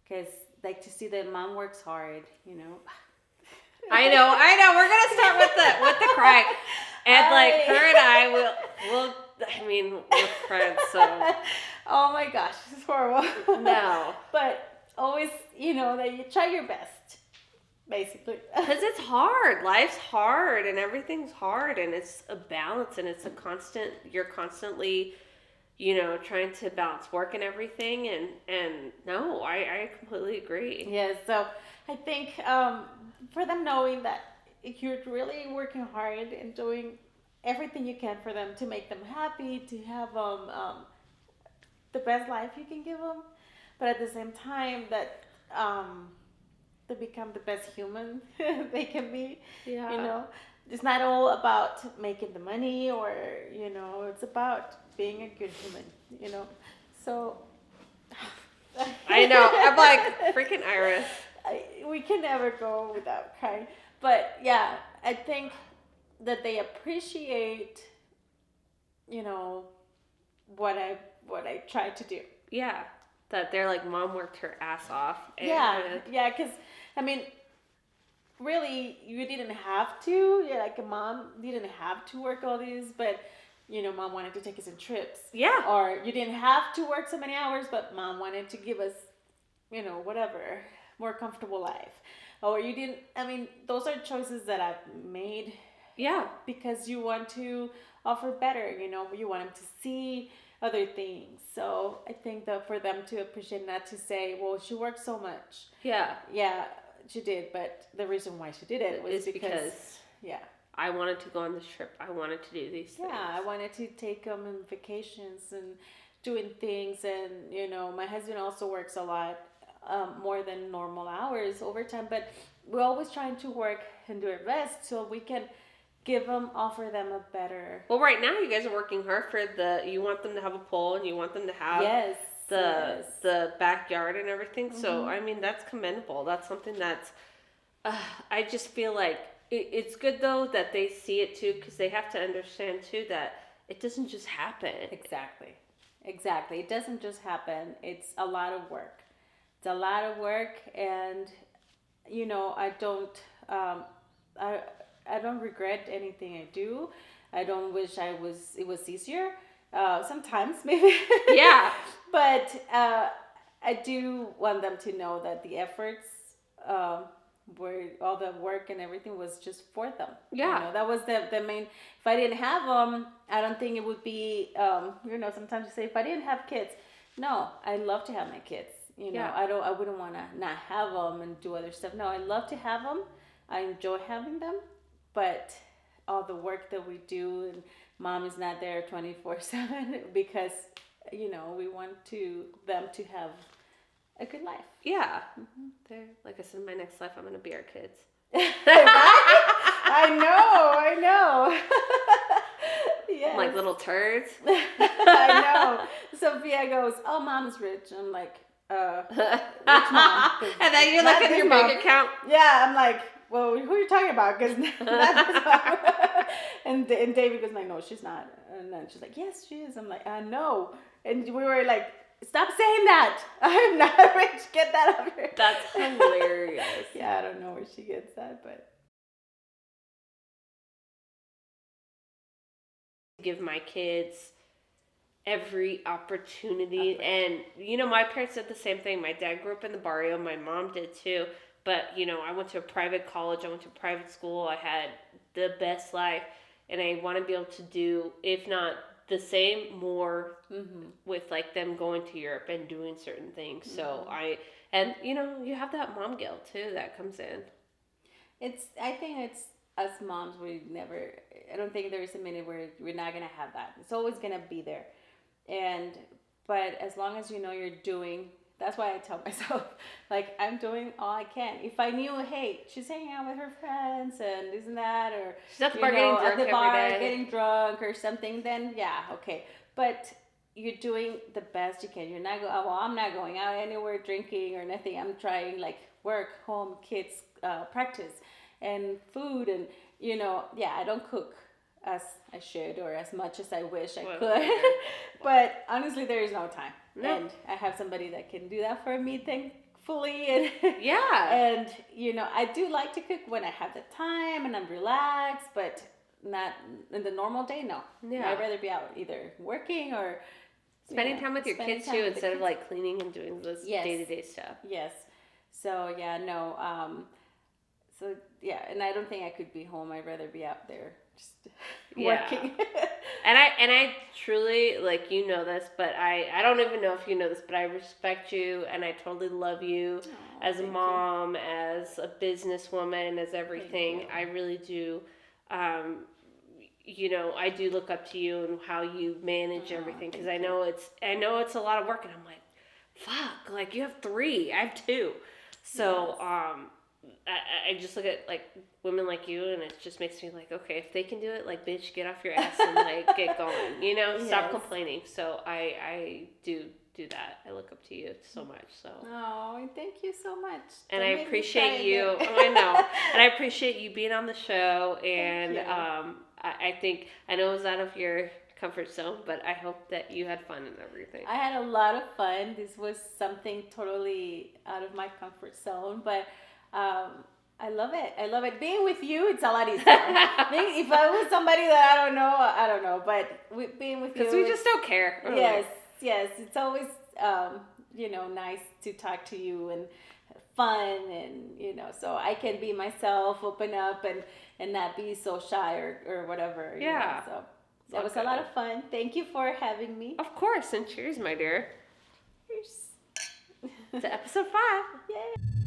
Speaker 2: because like to see that mom works hard,
Speaker 1: I know. We're gonna start with the cry, and like her and I will. I mean, we're friends, so.
Speaker 2: Oh my gosh, this is horrible.
Speaker 1: No.
Speaker 2: But always, that you try your best, basically.
Speaker 1: Because it's hard. Life's hard, and everything's hard, and it's a balance, and it's a constant. You're constantly, trying to balance work and everything, and no, I completely agree.
Speaker 2: Yes. So I think for them knowing that you're really working hard and doing everything you can for them to make them happy, to have the best life you can give them, but at the same time that they become the best human they can be.
Speaker 1: Yeah.
Speaker 2: It's not all about making the money, or it's about being a good human. So
Speaker 1: I know. I'm like freaking Iris.
Speaker 2: We can never go without crying, but yeah, I think that they appreciate what I tried to do.
Speaker 1: Yeah, that they're like, mom worked her ass off. And
Speaker 2: Yeah, because I mean, really, you didn't have to. Yeah, like a mom didn't have to work all these, but mom wanted to take us on trips.
Speaker 1: Yeah.
Speaker 2: Or you didn't have to work so many hours, but mom wanted to give us, whatever, more comfortable life. Or you didn't. I mean, those are choices that I've made.
Speaker 1: Yeah.
Speaker 2: Because you want to offer better. You want them to see other things. So I think that for them to appreciate, not to say, well, she worked so much.
Speaker 1: Yeah.
Speaker 2: Yeah, she did, but the reason why she did it was because yeah,
Speaker 1: I wanted to go on this trip. I wanted to do these things.
Speaker 2: Yeah, I wanted to take them on vacations and doing things. And, my husband also works a lot, more than normal hours overtime, but we're always trying to work and do our best so we can offer them a better.
Speaker 1: Well, right now you guys are working hard for you want them to have a pool, and you want them to have the backyard and everything. Mm-hmm. So, I mean, that's commendable. That's something that's, I just feel like it's good though that they see it too, because they have to understand too that it doesn't just happen. Exactly.
Speaker 2: It doesn't just happen. It's a lot of work. And, I don't regret anything I do. I don't wish it was easier. Sometimes maybe.
Speaker 1: Yeah.
Speaker 2: But I do want them to know that the efforts, where all the work and everything was just for them.
Speaker 1: Yeah.
Speaker 2: That was the main. If I didn't have them, I don't think it would be, sometimes you say, if I didn't have kids. No, I love to have my kids. I wouldn't want to not have them and do other stuff. No, I love to have them. I enjoy having them. But all the work that we do, and mom is not there 24/7 because, we want them to have a good life.
Speaker 1: Yeah. Mm-hmm. They're, like I said, in my next life, I'm going to be our kids.
Speaker 2: I know. Yes.
Speaker 1: Like little turds.
Speaker 2: I know. Sophia goes, oh, mom's rich. I'm like, which mom?
Speaker 1: And then you look at your bank account.
Speaker 2: Yeah, I'm like, well, who are you talking about? Because that's And David goes like, no, she's not. And then she's like, yes, she is. I'm like, no. And we were like, stop saying that. I'm not rich. Get that out of here.
Speaker 1: That's hilarious.
Speaker 2: Yeah, I don't know where she gets that, but.
Speaker 1: Give my kids every opportunity. And, you know, my parents did the same thing. My dad grew up in the barrio. My mom did too. But, you know, I went to a private college. I went to private school. I had the best life. And I want to be able to do, if not the same, more with like them going to Europe and doing certain things. So and you know, you have that mom guilt too that comes in. I think it's us moms, I don't think there is a minute where we're not going to have that. It's always going to be there. But as long as you know you're doing, that's why I tell myself, like, I'm doing all I can. If I knew, hey, she's hanging out with her friends and this and that, or she's at the bar getting drunk
Speaker 2: at the bar
Speaker 1: every day.
Speaker 2: Getting drunk or something, then yeah, okay. But you're doing the best you can. You're not going, well, I'm not going out anywhere drinking or nothing. I'm trying like work, home, kids, practice, and food. And, you know, yeah, I don't cook as I should or as much as I wish I could. But honestly, there is no time. No. And I have somebody that can do that for me, thankfully. And and, you know, I do like to cook when I have the time and I'm relaxed, but not in the normal day, no. Yeah. I'd rather be out either working or
Speaker 1: spending time with your kids too, instead of like cleaning and doing this day-to-day stuff.
Speaker 2: Yes. So, yeah, no. So, yeah, and I don't think I could be home. I'd rather be out there just working. And
Speaker 1: I truly, like, you know this, but I don't even know if you know this, but I respect you and I totally love you as a mom, as a businesswoman, as everything. I really do. You know, I do look up to you and how you manage everything, because I know it's a lot of work, and I'm like, fuck, like, you have 3, I have 2. So, I just look at, like, women like you, and it just makes me like, okay, if they can do it, like, bitch, get off your ass and, like, get going, you know, stop complaining. So I do that. I look up to you so much. So.
Speaker 2: Oh, thank you so much.
Speaker 1: And I appreciate you. I know. And I appreciate you being on the show. And I know it was out of your comfort zone, but I hope that you had fun and everything.
Speaker 2: I had a lot of fun. This was something totally out of my comfort zone, but I love it. I love it. Being with you, it's a lot easier. If I was somebody that I don't know, but being with you,
Speaker 1: because we just don't care.
Speaker 2: Yes, it's always you know, nice to talk to you and fun, and you know, so I can be myself, open up, and not be so shy or whatever. Yeah. You know, so that was a lot of fun. Thank you for having me.
Speaker 1: Of course, and cheers, my dear.
Speaker 2: Cheers
Speaker 1: to episode 5.
Speaker 2: Yay.